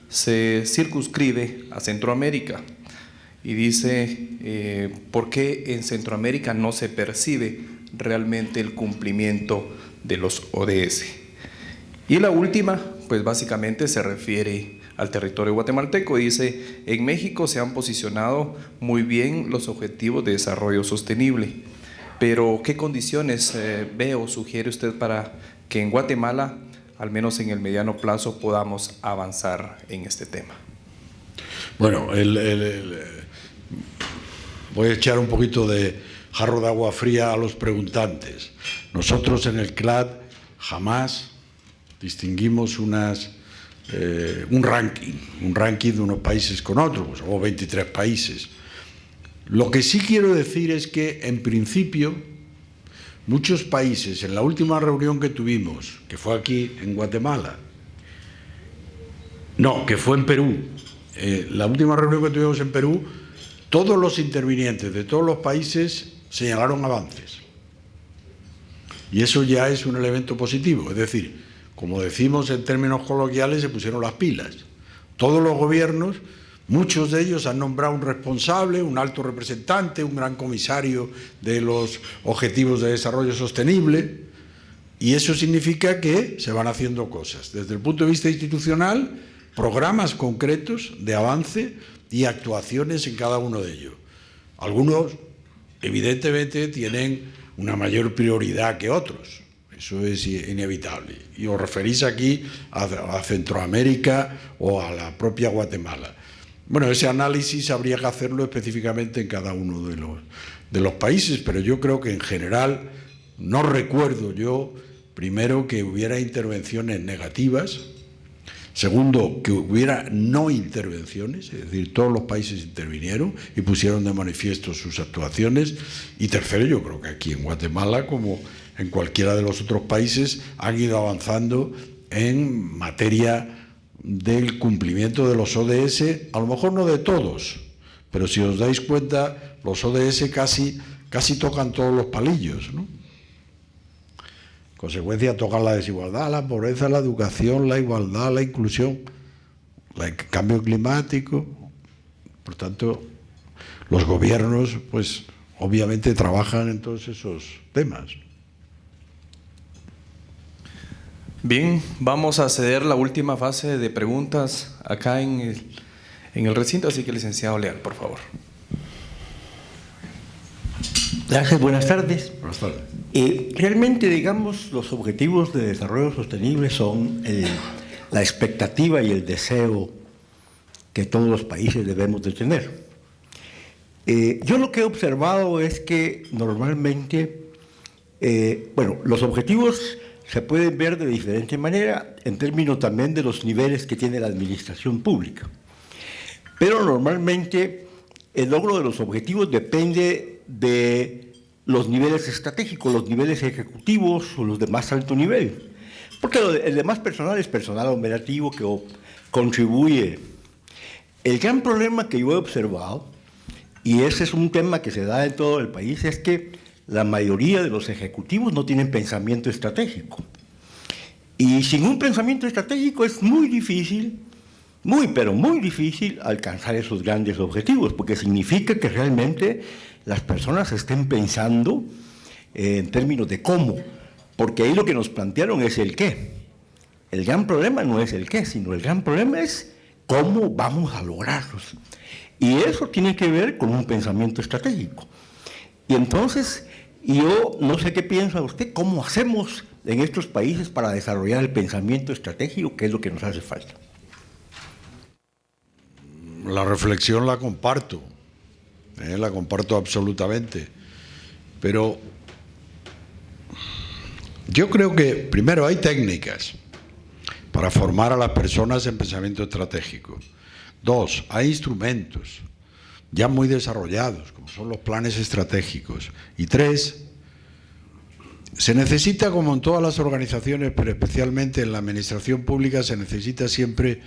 se circunscribe a Centroamérica y dice, ¿por qué en Centroamérica no se percibe realmente el cumplimiento de los ODS? Y la última, pues básicamente se refiere al territorio guatemalteco. Dice, en México se han posicionado muy bien los objetivos de desarrollo sostenible, pero ¿qué condiciones ve o sugiere usted para que en Guatemala, al menos en el mediano plazo, podamos avanzar en este tema? Bueno, voy a echar un poquito de jarro de agua fría a los preguntantes. Nosotros en el CLAD jamás distinguimos un ranking de unos países con otros, pues somos 23 países. Lo que sí quiero decir es que, en principio, muchos países, en la última reunión que tuvimos, que fue aquí en Guatemala, no, que fue en Perú, la última reunión que tuvimos en Perú, todos los intervinientes de todos los países señalaron avances. Y eso ya es un elemento positivo, es decir, como decimos en términos coloquiales, se pusieron las pilas. Todos los gobiernos, muchos de ellos han nombrado un responsable, un alto representante, un gran comisario de los Objetivos de Desarrollo Sostenible, Y eso significa que se van haciendo cosas. Desde el punto de vista institucional, programas concretos de avance y actuaciones en cada uno de ellos. Algunos, evidentemente, tienen una mayor prioridad que otros. Eso es inevitable. Y os referís aquí a Centroamérica o a la propia Guatemala. Bueno, ese análisis habría que hacerlo específicamente en cada uno de los países, pero yo creo que en general no recuerdo yo, primero, que hubiera intervenciones negativas, segundo, que hubiera no intervenciones, es decir, todos los países intervinieron y pusieron de manifiesto sus actuaciones, y tercero, yo creo que aquí en Guatemala, como en cualquiera de los otros países, han ido avanzando en materia del cumplimiento de los ODS, a lo mejor no de todos, pero si os dais cuenta, los ODS casi tocan todos los palillos, ¿no? En consecuencia, tocan la desigualdad, la pobreza, la educación, la igualdad, la inclusión, el cambio climático. Por tanto, los gobiernos, pues, obviamente trabajan en todos esos temas. Bien, vamos a ceder la última fase de preguntas acá en el recinto, así que licenciado Leal, por favor. Gracias, buenas tardes. Buenas tardes. Realmente, digamos, los objetivos de desarrollo sostenible son la expectativa y el deseo que todos los países debemos de tener. Yo lo que he observado es que normalmente, los objetivos se pueden ver de diferente manera en términos también de los niveles que tiene la administración pública. Pero normalmente el logro de los objetivos depende de los niveles estratégicos, los niveles ejecutivos o los de más alto nivel. Porque el de más personal es personal operativo que contribuye. El gran problema que yo he observado, y ese es un tema que se da en todo el país, es que la mayoría de los ejecutivos no tienen pensamiento estratégico. Y sin un pensamiento estratégico es muy difícil, pero muy difícil alcanzar esos grandes objetivos, porque significa que realmente las personas estén pensando en términos de cómo, porque ahí lo que nos plantearon es el qué. El gran problema no es el qué, sino el gran problema es cómo vamos a lograrlos. Y eso tiene que ver con un pensamiento estratégico. Y entonces, yo no sé qué piensa usted, cómo hacemos en estos países para desarrollar el pensamiento estratégico, que es lo que nos hace falta. La reflexión la comparto absolutamente, pero yo creo que primero hay técnicas para formar a las personas en pensamiento estratégico. Dos, hay instrumentos ya muy desarrollados, como son los planes estratégicos. Y tres, se necesita, como en todas las organizaciones, pero especialmente en la administración pública, se necesita siempre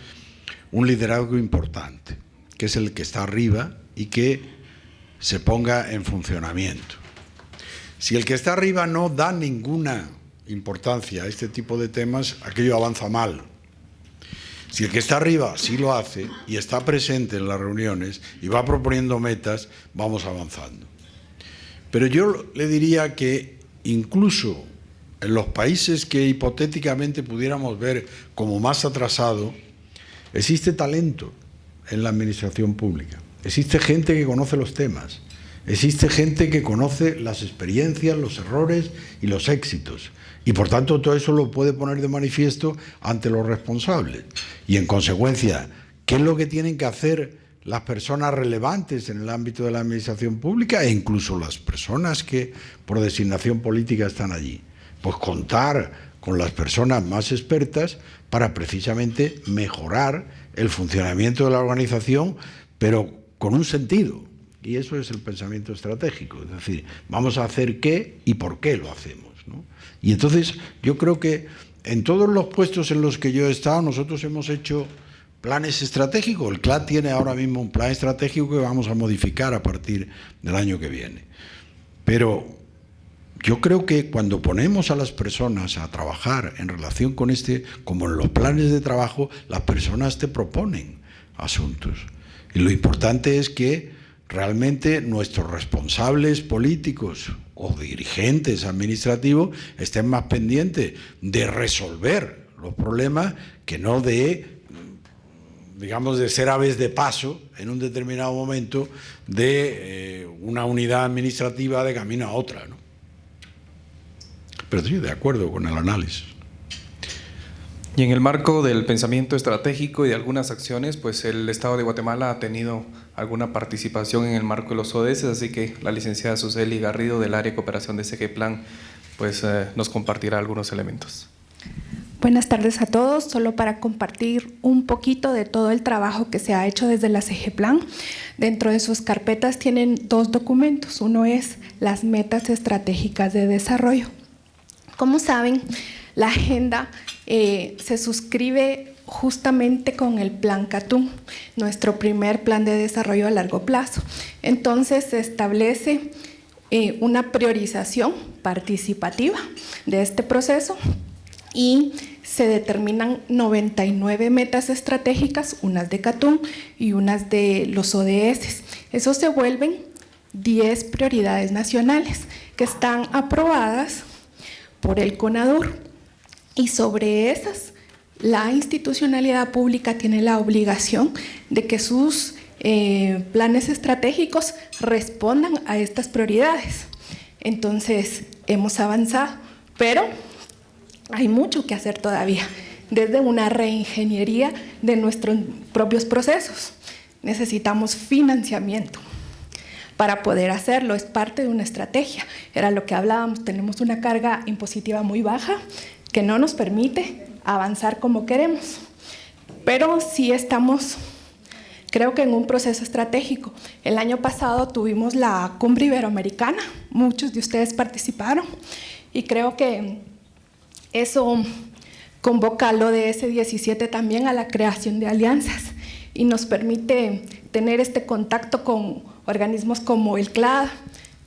un liderazgo importante, que es el que está arriba y que se ponga en funcionamiento. Si el que está arriba no da ninguna importancia a este tipo de temas, aquello avanza mal. Si el que está arriba sí lo hace y está presente en las reuniones y va proponiendo metas, vamos avanzando. Pero yo le diría que incluso en los países que hipotéticamente pudiéramos ver como más atrasados, existe talento en la administración pública. Existe gente que conoce los temas. Existe gente que conoce las experiencias, los errores y los éxitos. Y por tanto todo eso lo puede poner de manifiesto ante los responsables. Y en consecuencia, ¿qué es lo que tienen que hacer las personas relevantes en el ámbito de la administración pública e incluso las personas que por designación política están allí? Pues contar con las personas más expertas para precisamente mejorar el funcionamiento de la organización, pero con un sentido. Y eso es el pensamiento estratégico. Es decir, vamos a hacer qué y por qué lo hacemos, ¿no? Y entonces yo creo que en todos los puestos en los que yo he estado, nosotros hemos hecho planes estratégicos. El CLAD tiene ahora mismo un plan estratégico que vamos a modificar a partir del año que viene. Pero yo creo que cuando ponemos a las personas a trabajar en relación con como en los planes de trabajo, las personas te proponen asuntos. Y lo importante es que realmente nuestros responsables políticos o dirigentes administrativos estén más pendientes de resolver los problemas que no de, digamos, de ser aves de paso en un determinado momento de una unidad administrativa de camino a otra, ¿no? Pero sí, de acuerdo con el análisis. Y en el marco del pensamiento estratégico y de algunas acciones, pues el Estado de Guatemala ha tenido alguna participación en el marco de los ODS, así que la licenciada Suseli Garrido del área de cooperación de SGPlan pues nos compartirá algunos elementos. Buenas tardes a todos. Solo para compartir un poquito de todo el trabajo que se ha hecho desde la SGPlan. Dentro de sus carpetas tienen 2 documentos. Uno es las metas estratégicas de desarrollo. Como saben, la agenda se suscribe justamente con el Plan Catún, nuestro primer plan de desarrollo a largo plazo. Entonces se establece una priorización participativa de este proceso y se determinan 99 metas estratégicas, unas de Catún y unas de los ODS. Eso se vuelven 10 prioridades nacionales que están aprobadas por el CONADUR. Y sobre esas, la institucionalidad pública tiene la obligación de que sus planes estratégicos respondan a estas prioridades. Entonces, hemos avanzado, pero hay mucho que hacer todavía, desde una reingeniería de nuestros propios procesos. Necesitamos financiamiento para poder hacerlo, es parte de una estrategia. Era lo que hablábamos, tenemos una carga impositiva muy baja que no nos permite avanzar como queremos, pero sí estamos, creo que en un proceso estratégico. El año pasado tuvimos la Cumbre Iberoamericana, muchos de ustedes participaron y creo que eso convoca al ODS 17 también a la creación de alianzas y nos permite tener este contacto con organismos como el CLAD,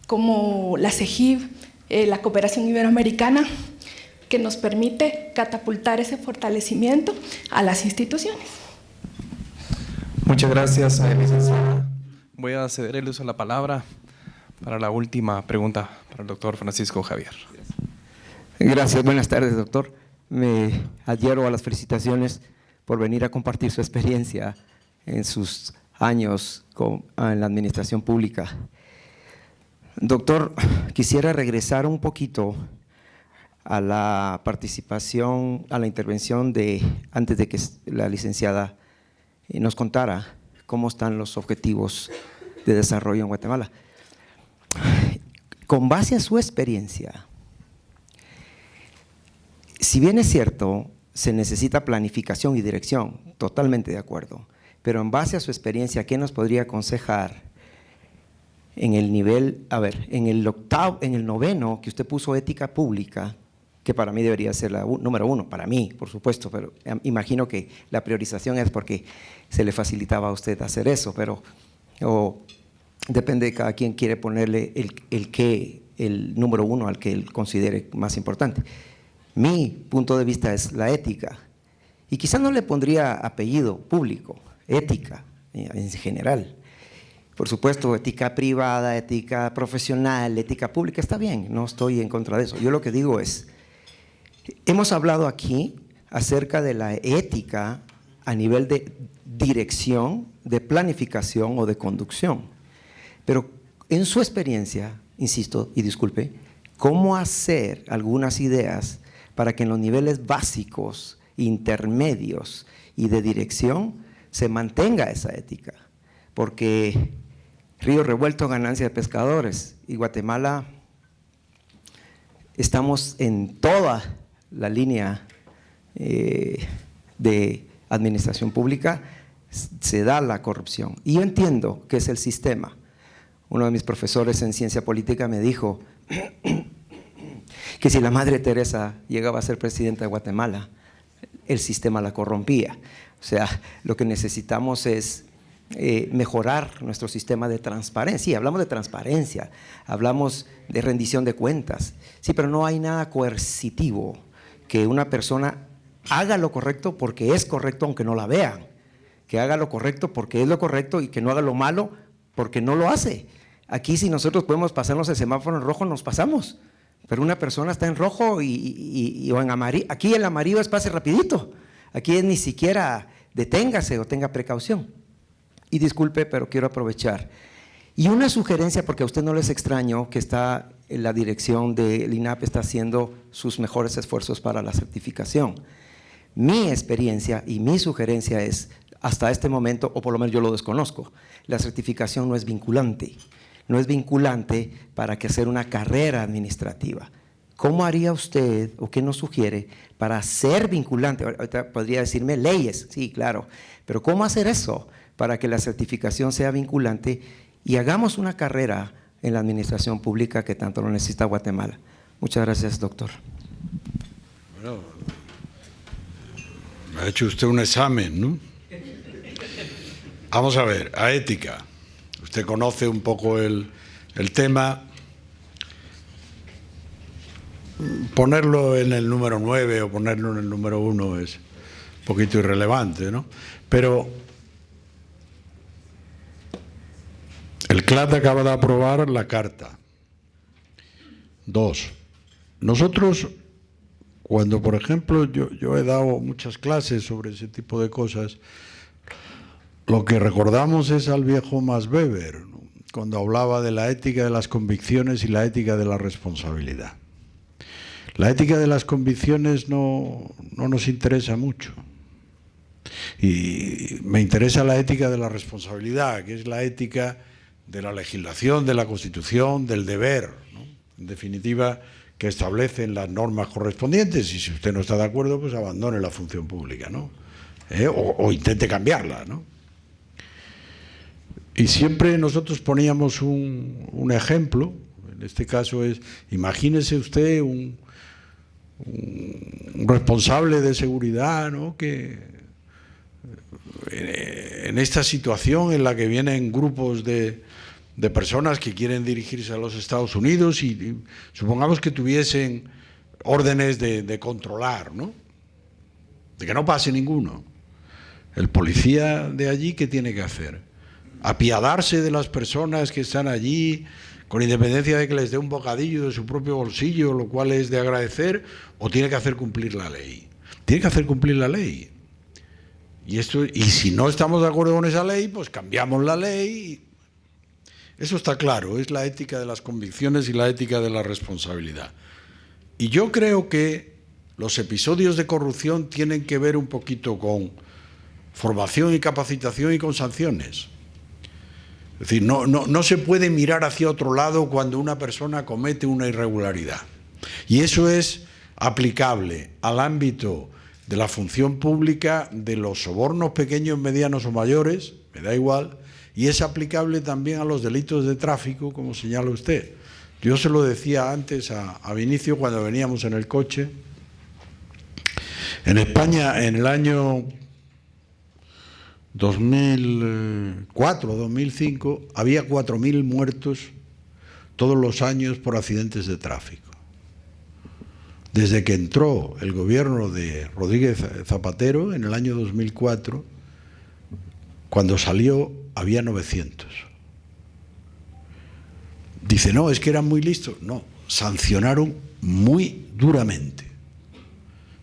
como la CEGIB, la Cooperación Iberoamericana, que nos permite catapultar ese fortalecimiento a las instituciones. Muchas gracias, licenciada. Voy a ceder el uso de la palabra para la última pregunta para el doctor Francisco Javier. Gracias, buenas tardes, doctor. Me adhiero a las felicitaciones por venir a compartir su experiencia en sus años en la administración pública. Doctor, quisiera regresar un poquito a la participación, a la intervención antes de que la licenciada nos contara cómo están los objetivos de desarrollo en Guatemala. Con base a su experiencia, si bien es cierto, se necesita planificación y dirección, totalmente de acuerdo, pero en base a su experiencia, ¿qué nos podría aconsejar en el nivel, en el noveno que usted puso ética pública, que para mí debería ser la número 1, para mí, por supuesto, pero imagino que la priorización es porque se le facilitaba a usted hacer eso, pero depende de cada quien quiere ponerle el número 1 al que él considere más importante. Mi punto de vista es la ética, y quizá no le pondría apellido público, ética en general. Por supuesto, ética privada, ética profesional, ética pública, está bien, no estoy en contra de eso. Yo lo que digo es, hemos hablado aquí acerca de la ética a nivel de dirección, de planificación o de conducción, pero en su experiencia, insisto y disculpe, ¿cómo hacer algunas ideas para que en los niveles básicos, intermedios y de dirección se mantenga esa ética? Porque río revuelto, ganancia de pescadores, y Guatemala estamos en toda la línea de administración pública, se da la corrupción. Y yo entiendo que es el sistema. Uno de mis profesores en ciencia política me dijo que si la Madre Teresa llegaba a ser presidenta de Guatemala, el sistema la corrompía. O sea, lo que necesitamos es mejorar nuestro sistema de transparencia. Sí, hablamos de transparencia, hablamos de rendición de cuentas, sí, pero no hay nada coercitivo que una persona haga lo correcto porque es correcto aunque no la vean, que haga lo correcto porque es lo correcto y que no haga lo malo porque no lo hace. Aquí si nosotros podemos pasarnos el semáforo en rojo, nos pasamos. Pero una persona está en rojo o en amarillo. Aquí el amarillo es pase rapidito. Aquí es ni siquiera deténgase o tenga precaución. Y disculpe, pero quiero aprovechar. Y una sugerencia, porque a usted no les extraño que está en la dirección del INAP, está haciendo sus mejores esfuerzos para la certificación. Mi experiencia y mi sugerencia es, hasta este momento, o por lo menos yo lo desconozco, la certificación no es vinculante. No es vinculante para que hacer una carrera administrativa. ¿Cómo haría usted o qué nos sugiere para ser vinculante? Ahorita podría decirme leyes, sí, claro, pero ¿cómo hacer eso para que la certificación sea vinculante y hagamos una carrera en la administración pública que tanto lo necesita Guatemala? Muchas gracias, doctor. Bueno, me ha hecho usted un examen, ¿no? Vamos a ver, a ética. Usted conoce un poco el tema. Ponerlo en el número 9 o ponerlo en el número 1 es un poquito irrelevante, ¿no? Pero el CLAT acaba de aprobar la carta. 2. Nosotros, cuando, por ejemplo, yo he dado muchas clases sobre ese tipo de cosas, lo que recordamos es al viejo Max Weber, ¿no? Cuando hablaba de la ética de las convicciones y la ética de la responsabilidad. La ética de las convicciones no nos interesa mucho. Y me interesa la ética de la responsabilidad, que es la ética de la legislación, de la Constitución, del deber, ¿no? En definitiva, que establecen las normas correspondientes, y si usted no está de acuerdo, pues abandone la función pública, ¿no? O intente cambiarla, ¿no? Y siempre nosotros poníamos un ejemplo, en este caso es, imagínese usted un responsable de seguridad, ¿no? Que en esta situación en la que vienen grupos de personas que quieren dirigirse a los Estados Unidos y supongamos que tuviesen órdenes de controlar, ¿no? De que no pase ninguno. El policía de allí, ¿qué tiene que hacer? Apiadarse de las personas que están allí, con independencia de que les dé un bocadillo de su propio bolsillo, lo cual es de agradecer, o tiene que hacer cumplir la ley. Tiene que hacer cumplir la ley. Y si no estamos de acuerdo con esa ley, pues cambiamos la ley. Eso está claro, es la ética de las convicciones y la ética de la responsabilidad. Y yo creo que los episodios de corrupción tienen que ver un poquito con formación y capacitación y con sanciones. Es decir, no se puede mirar hacia otro lado cuando una persona comete una irregularidad. Y eso es aplicable al ámbito de la función pública, de los sobornos pequeños, medianos o mayores, me da igual, y es aplicable también a los delitos de tráfico, como señala usted. Yo se lo decía antes a Vinicio cuando veníamos en el coche. En España, en el año 2004, 2005, había 4.000 muertos todos los años por accidentes de tráfico. Desde que entró el gobierno de Rodríguez Zapatero en el año 2004, cuando salió había 900. Dice, no, es que eran muy listos. No, sancionaron muy duramente,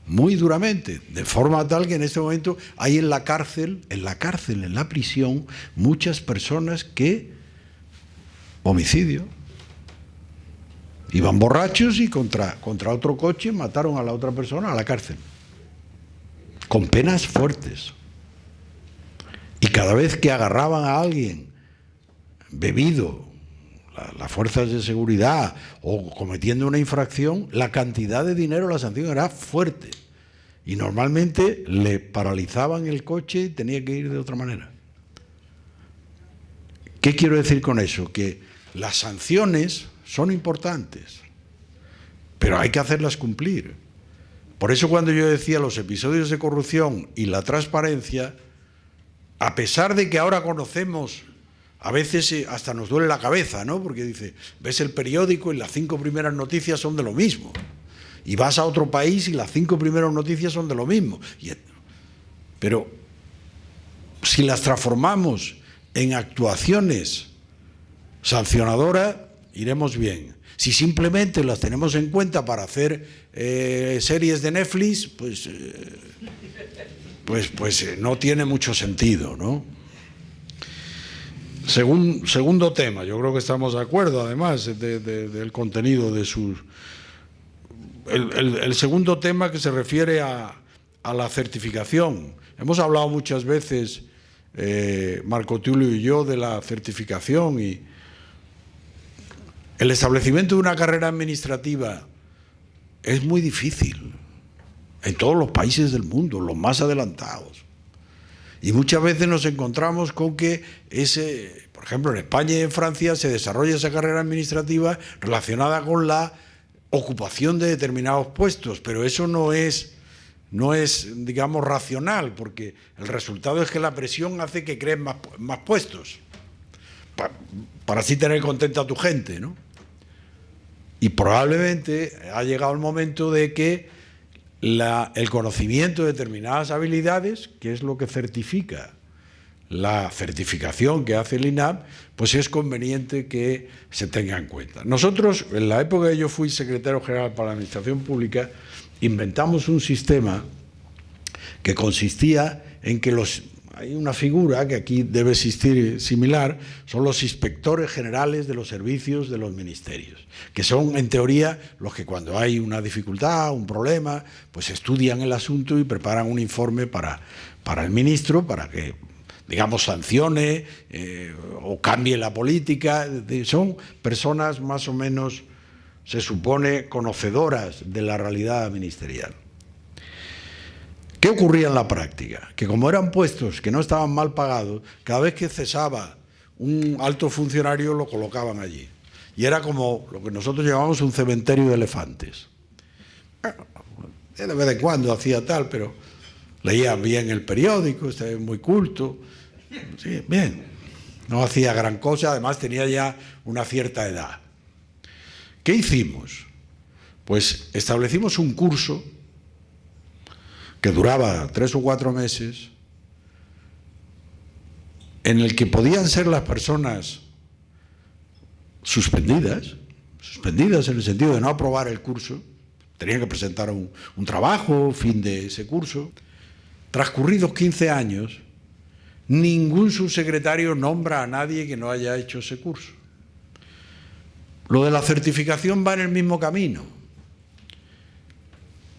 de forma tal que en este momento hay en la cárcel, en la prisión, muchas personas que, homicidio, iban borrachos y contra otro coche mataron a la otra persona, a la cárcel, con penas fuertes. Y cada vez que agarraban a alguien bebido, las fuerzas de seguridad, o cometiendo una infracción, la cantidad de dinero, la sanción era fuerte. Y normalmente le paralizaban el coche y tenía que ir de otra manera. ¿Qué quiero decir con eso? Que las sanciones son importantes, pero hay que hacerlas cumplir. Por eso cuando yo decía los episodios de corrupción y la transparencia, a pesar de que ahora conocemos, a veces hasta nos duele la cabeza, ¿no? Porque dice, ves el periódico y las 5 primeras noticias son de lo mismo. Y vas a otro país y las 5 primeras noticias son de lo mismo. Pero si las transformamos en actuaciones sancionadora, iremos bien. Si simplemente las tenemos en cuenta para hacer series de Netflix, pues no tiene mucho sentido, ¿no? Segundo tema, yo creo que estamos de acuerdo, además del contenido de sus... El segundo tema que se refiere a la certificación. Hemos hablado muchas veces, Marco Tulio y yo, de la certificación, y el establecimiento de una carrera administrativa es muy difícil en todos los países del mundo, los más adelantados. Y muchas veces nos encontramos con que por ejemplo, en España y en Francia se desarrolla esa carrera administrativa relacionada con la ocupación de determinados puestos, pero eso no es, digamos, racional, porque el resultado es que la presión hace que creen más puestos, para así tener contenta a tu gente, ¿no? Y probablemente ha llegado el momento de que el conocimiento de determinadas habilidades, que es lo que certifica la certificación que hace el INAP, pues es conveniente que se tenga en cuenta. Nosotros, en la época que yo fui secretario general para la Administración Pública, inventamos un sistema que consistía en que hay una figura que aquí debe existir similar, son los inspectores generales de los servicios de los ministerios, que son, en teoría, los que cuando hay una dificultad, un problema, pues estudian el asunto y preparan un informe para el ministro, para que, digamos, sancione o cambie la política. Son personas más o menos, se supone, conocedoras de la realidad ministerial. ¿Qué ocurría en la práctica? Que como eran puestos que no estaban mal pagados, cada vez que cesaba un alto funcionario lo colocaban allí. Y era como lo que nosotros llamamos un cementerio de elefantes. De vez en cuando hacía tal, pero leía bien el periódico, estaba muy culto. Sí, bien. No hacía gran cosa, además tenía ya una cierta edad. ¿Qué hicimos? Pues establecimos un curso que duraba 3 o 4 meses, en el que podían ser las personas suspendidas en el sentido de no aprobar el curso, tenían que presentar un trabajo, fin de ese curso. Transcurridos 15 años, ningún subsecretario nombra a nadie que no haya hecho ese curso. Lo de la certificación va en el mismo camino.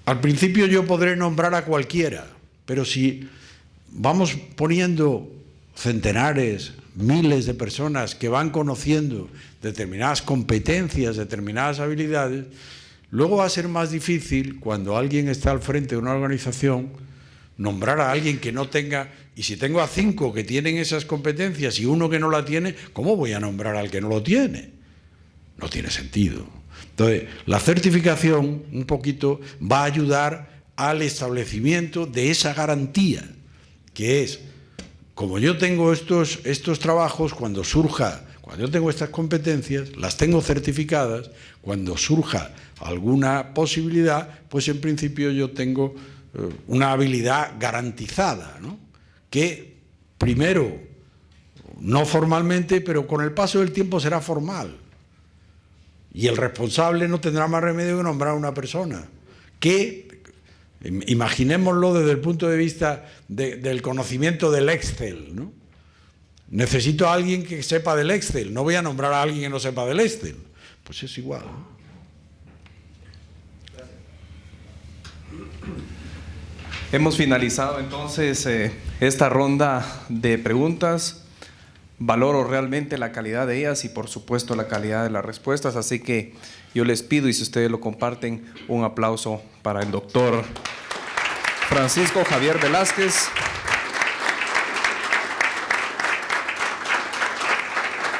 Al principio yo podré nombrar a cualquiera, pero si vamos poniendo centenares, miles de personas que van conociendo determinadas competencias, determinadas habilidades, luego va a ser más difícil, cuando alguien está al frente de una organización, nombrar a alguien que no tenga. Y si tengo a 5 que tienen esas competencias y uno que no la tiene, ¿cómo voy a nombrar al que no lo tiene? No tiene sentido. Entonces, la certificación un poquito va a ayudar al establecimiento de esa garantía, que es, como yo tengo estos trabajos, cuando yo tengo estas competencias, las tengo certificadas, cuando surja alguna posibilidad, pues en principio yo tengo una habilidad garantizada, ¿no? Que primero, no formalmente, pero con el paso del tiempo será formal. Y el responsable no tendrá más remedio que nombrar a una persona que, imaginémoslo desde el punto de vista del conocimiento del Excel, ¿no? Necesito a alguien que sepa del Excel, no voy a nombrar a alguien que no sepa del Excel. Pues es igual, ¿no? Hemos finalizado entonces esta ronda de preguntas. Valoro realmente la calidad de ellas y por supuesto la calidad de las respuestas, así que yo les pido, y si ustedes lo comparten, un aplauso para el doctor Francisco Javier Velázquez,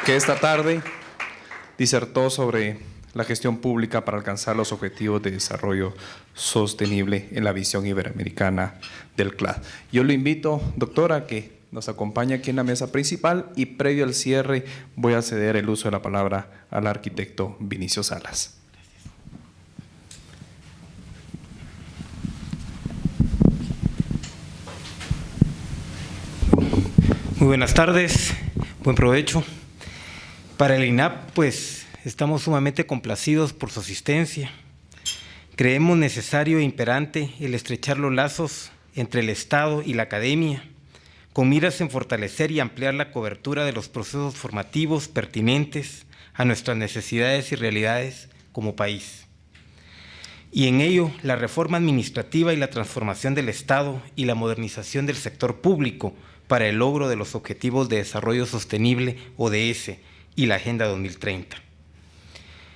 que esta tarde disertó sobre la gestión pública para alcanzar los objetivos de desarrollo sostenible en la visión iberoamericana del CLAD. Yo lo invito, doctora, a que nos acompaña aquí en la mesa principal, y previo al cierre voy a ceder el uso de la palabra al arquitecto Vinicio Salas. Muy buenas tardes, buen provecho. Para el INAP, pues, estamos sumamente complacidos por su asistencia. Creemos necesario e imperante el estrechar los lazos entre el Estado y la academia, con miras en fortalecer y ampliar la cobertura de los procesos formativos pertinentes a nuestras necesidades y realidades como país. Y en ello, la reforma administrativa y la transformación del Estado y la modernización del sector público para el logro de los Objetivos de Desarrollo Sostenible, ODS, y la Agenda 2030.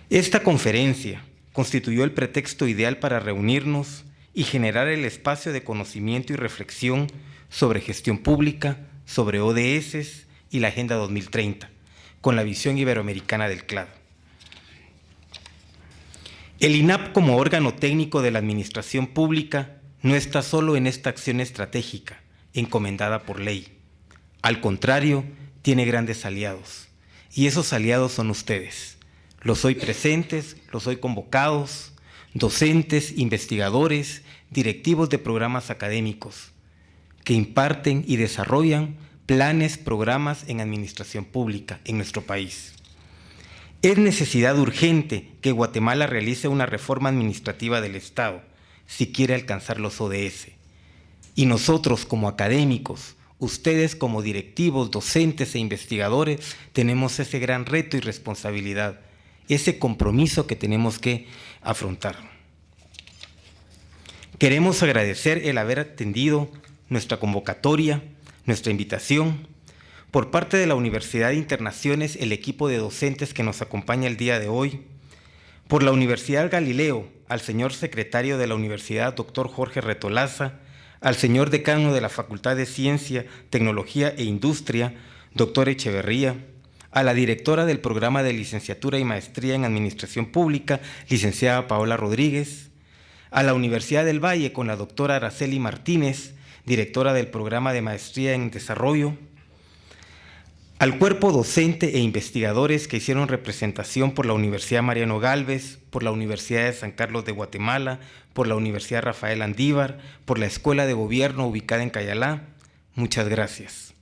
Esta conferencia constituyó el pretexto ideal para reunirnos y generar el espacio de conocimiento y reflexión sobre gestión pública, sobre ODS y la Agenda 2030, con la visión iberoamericana del CLAD. El INAP, como órgano técnico de la administración pública, no está solo en esta acción estratégica, encomendada por ley. Al contrario, tiene grandes aliados, y esos aliados son ustedes, los hoy presentes, los hoy convocados, docentes, investigadores, directivos de programas académicos, que imparten y desarrollan planes, programas en administración pública en nuestro país. Es necesidad urgente que Guatemala realice una reforma administrativa del Estado si quiere alcanzar los ODS. Y nosotros como académicos, ustedes como directivos, docentes e investigadores, tenemos ese gran reto y responsabilidad, ese compromiso que tenemos que afrontar. Queremos agradecer el haber atendido nuestra convocatoria, nuestra invitación. Por parte de la Universidad de Internaciones, el equipo de docentes que nos acompaña el día de hoy. Por la Universidad Galileo, al señor secretario de la Universidad, doctor Jorge Retolaza, al señor decano de la Facultad de Ciencia, Tecnología e Industria, doctor Echeverría, a la directora del programa de licenciatura y maestría en Administración Pública, licenciada Paola Rodríguez, a la Universidad del Valle con la doctora Araceli Martínez, directora del programa de maestría en Desarrollo, al cuerpo docente e investigadores que hicieron representación por la Universidad Mariano Gálvez, por la Universidad de San Carlos de Guatemala, por la Universidad Rafael Andívar, por la Escuela de Gobierno ubicada en Cayalá, muchas gracias.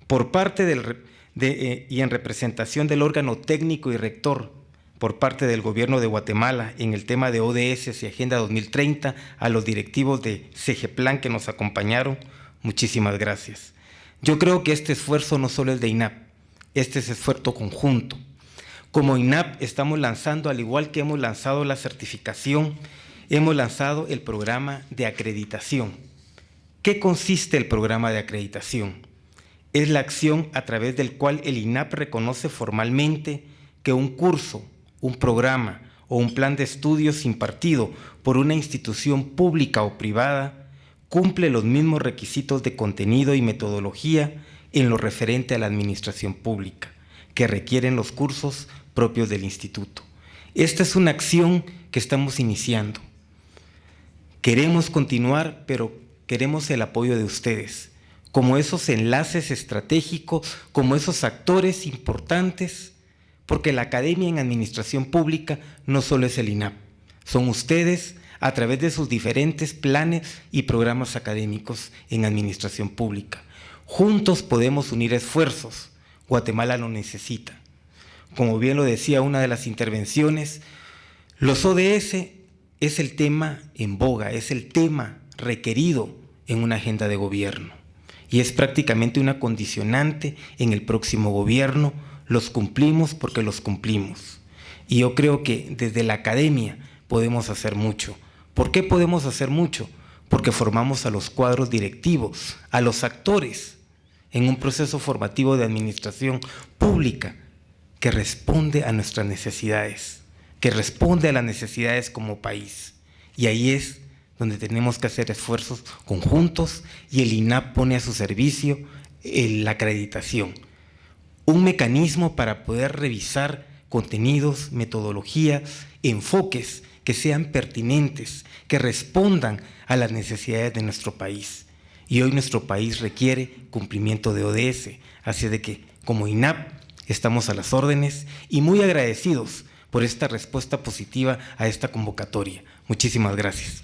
Por parte y en representación del órgano técnico y rector, por parte del Gobierno de Guatemala en el tema de ODS y Agenda 2030, a los directivos de CEGEPLAN que nos acompañaron, muchísimas gracias. Yo creo que este esfuerzo no solo es de INAP, este es esfuerzo conjunto. Como INAP estamos lanzando, al igual que hemos lanzado la certificación, hemos lanzado el programa de acreditación. ¿Qué consiste el programa de acreditación? Es la acción a través del cual el INAP reconoce formalmente que un curso, un programa o un plan de estudios impartido por una institución pública o privada cumple los mismos requisitos de contenido y metodología en lo referente a la administración pública que requieren los cursos propios del instituto. Esta es una acción que estamos iniciando. Queremos continuar, pero queremos el apoyo de ustedes, como esos enlaces estratégicos, como esos actores importantes, porque la Academia en Administración Pública no solo es el INAP, son ustedes a través de sus diferentes planes y programas académicos en Administración Pública. Juntos podemos unir esfuerzos, Guatemala lo necesita. Como bien lo decía una de las intervenciones, los ODS es el tema en boga, es el tema requerido en una agenda de gobierno y es prácticamente una condicionante en el próximo gobierno. Los cumplimos porque los cumplimos. Y yo creo que desde la academia podemos hacer mucho. ¿Por qué podemos hacer mucho? Porque formamos a los cuadros directivos, a los actores en un proceso formativo de administración pública que responde a nuestras necesidades, que responde a las necesidades como país. Y ahí es donde tenemos que hacer esfuerzos conjuntos y el INAP pone a su servicio la acreditación, un mecanismo para poder revisar contenidos, metodologías, enfoques que sean pertinentes, que respondan a las necesidades de nuestro país. Y hoy nuestro país requiere cumplimiento de ODS, así de que como INAP estamos a las órdenes y muy agradecidos por esta respuesta positiva a esta convocatoria. Muchísimas gracias.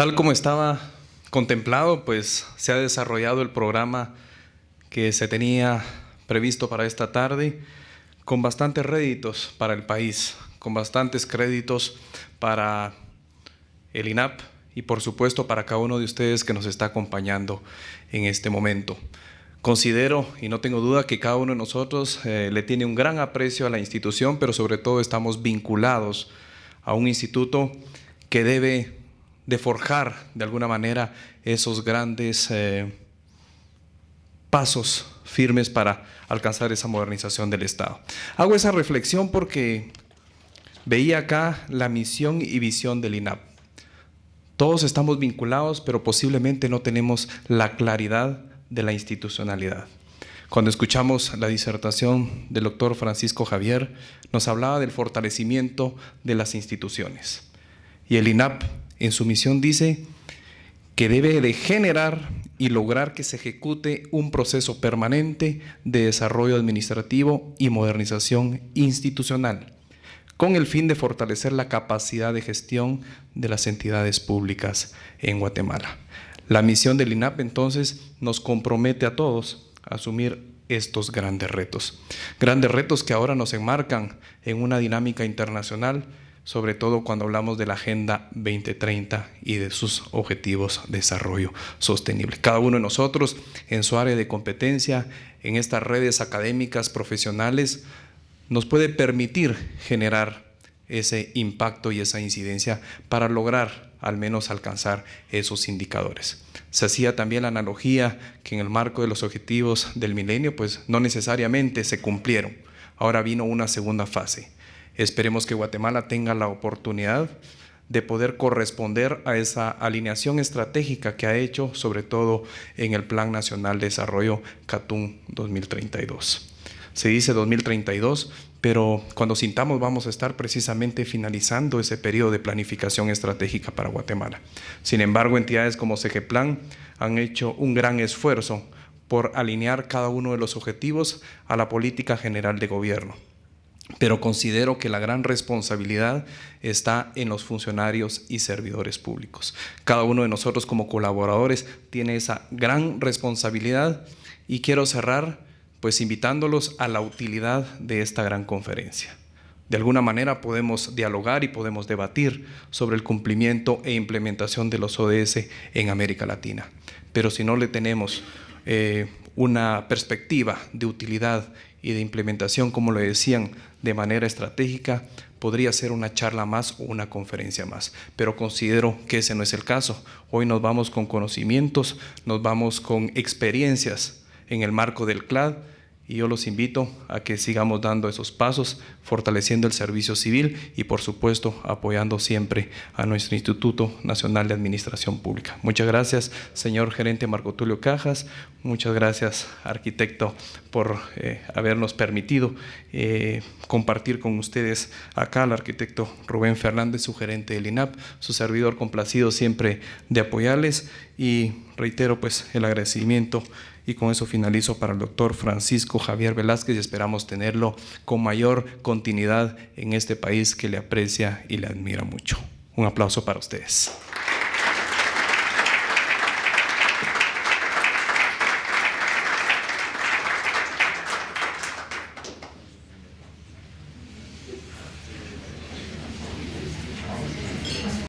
Tal como estaba contemplado, pues se ha desarrollado el programa que se tenía previsto para esta tarde, con bastantes réditos para el país, con bastantes créditos para el INAP y por supuesto para cada uno de ustedes que nos está acompañando en este momento. Considero y no tengo duda que cada uno de nosotros le tiene un gran aprecio a la institución, pero sobre todo estamos vinculados a un instituto que debe de forjar de alguna manera esos grandes pasos firmes para alcanzar esa modernización del Estado. Hago esa reflexión porque veía acá la misión y visión del INAP. Todos estamos vinculados, pero posiblemente no tenemos la claridad de la institucionalidad. Cuando escuchamos la disertación del doctor Francisco Javier, nos hablaba del fortalecimiento de las instituciones. Y el INAP en su misión dice que debe de generar y lograr que se ejecute un proceso permanente de desarrollo administrativo y modernización institucional, con el fin de fortalecer la capacidad de gestión de las entidades públicas en Guatemala. La misión del INAP entonces nos compromete a todos a asumir estos grandes retos que ahora nos enmarcan en una dinámica internacional, sobre todo cuando hablamos de la Agenda 2030 y de sus objetivos de desarrollo sostenible. Cada uno de nosotros en su área de competencia, en estas redes académicas profesionales, nos puede permitir generar ese impacto y esa incidencia para lograr al menos alcanzar esos indicadores. Se hacía también la analogía que en el marco de los objetivos del milenio, pues no necesariamente se cumplieron. Ahora vino una segunda fase. Esperemos que Guatemala tenga la oportunidad de poder corresponder a esa alineación estratégica que ha hecho, sobre todo en el Plan Nacional de Desarrollo CATUM 2032. Se dice 2032, pero cuando sintamos vamos a estar precisamente finalizando ese periodo de planificación estratégica para Guatemala. Sin embargo, entidades como CEGEPLAN han hecho un gran esfuerzo por alinear cada uno de los objetivos a la política general de gobierno. Pero considero que la gran responsabilidad está en los funcionarios y servidores públicos. Cada uno de nosotros como colaboradores tiene esa gran responsabilidad y quiero cerrar pues invitándolos a la utilidad de esta gran conferencia. De alguna manera podemos dialogar y podemos debatir sobre el cumplimiento e implementación de los ODS en América Latina. Pero si no le tenemos una perspectiva de utilidad y de implementación, como lo decían, de manera estratégica, podría ser una charla más o una conferencia más. Pero considero que ese no es el caso. Hoy nos vamos con conocimientos, nos vamos con experiencias en el marco del CLAD, y yo los invito a que sigamos dando esos pasos, fortaleciendo el servicio civil y por supuesto apoyando siempre a nuestro Instituto Nacional de Administración Pública. Muchas gracias, señor gerente Marco Tulio Cajas, muchas gracias, arquitecto, por habernos permitido compartir con ustedes acá, al arquitecto Rubén Fernández, su gerente del INAP, su servidor complacido siempre de apoyarles, y reitero pues el agradecimiento. Y con eso finalizo para el doctor Francisco Javier Velázquez y esperamos tenerlo con mayor continuidad en este país que le aprecia y le admira mucho. Un aplauso para ustedes.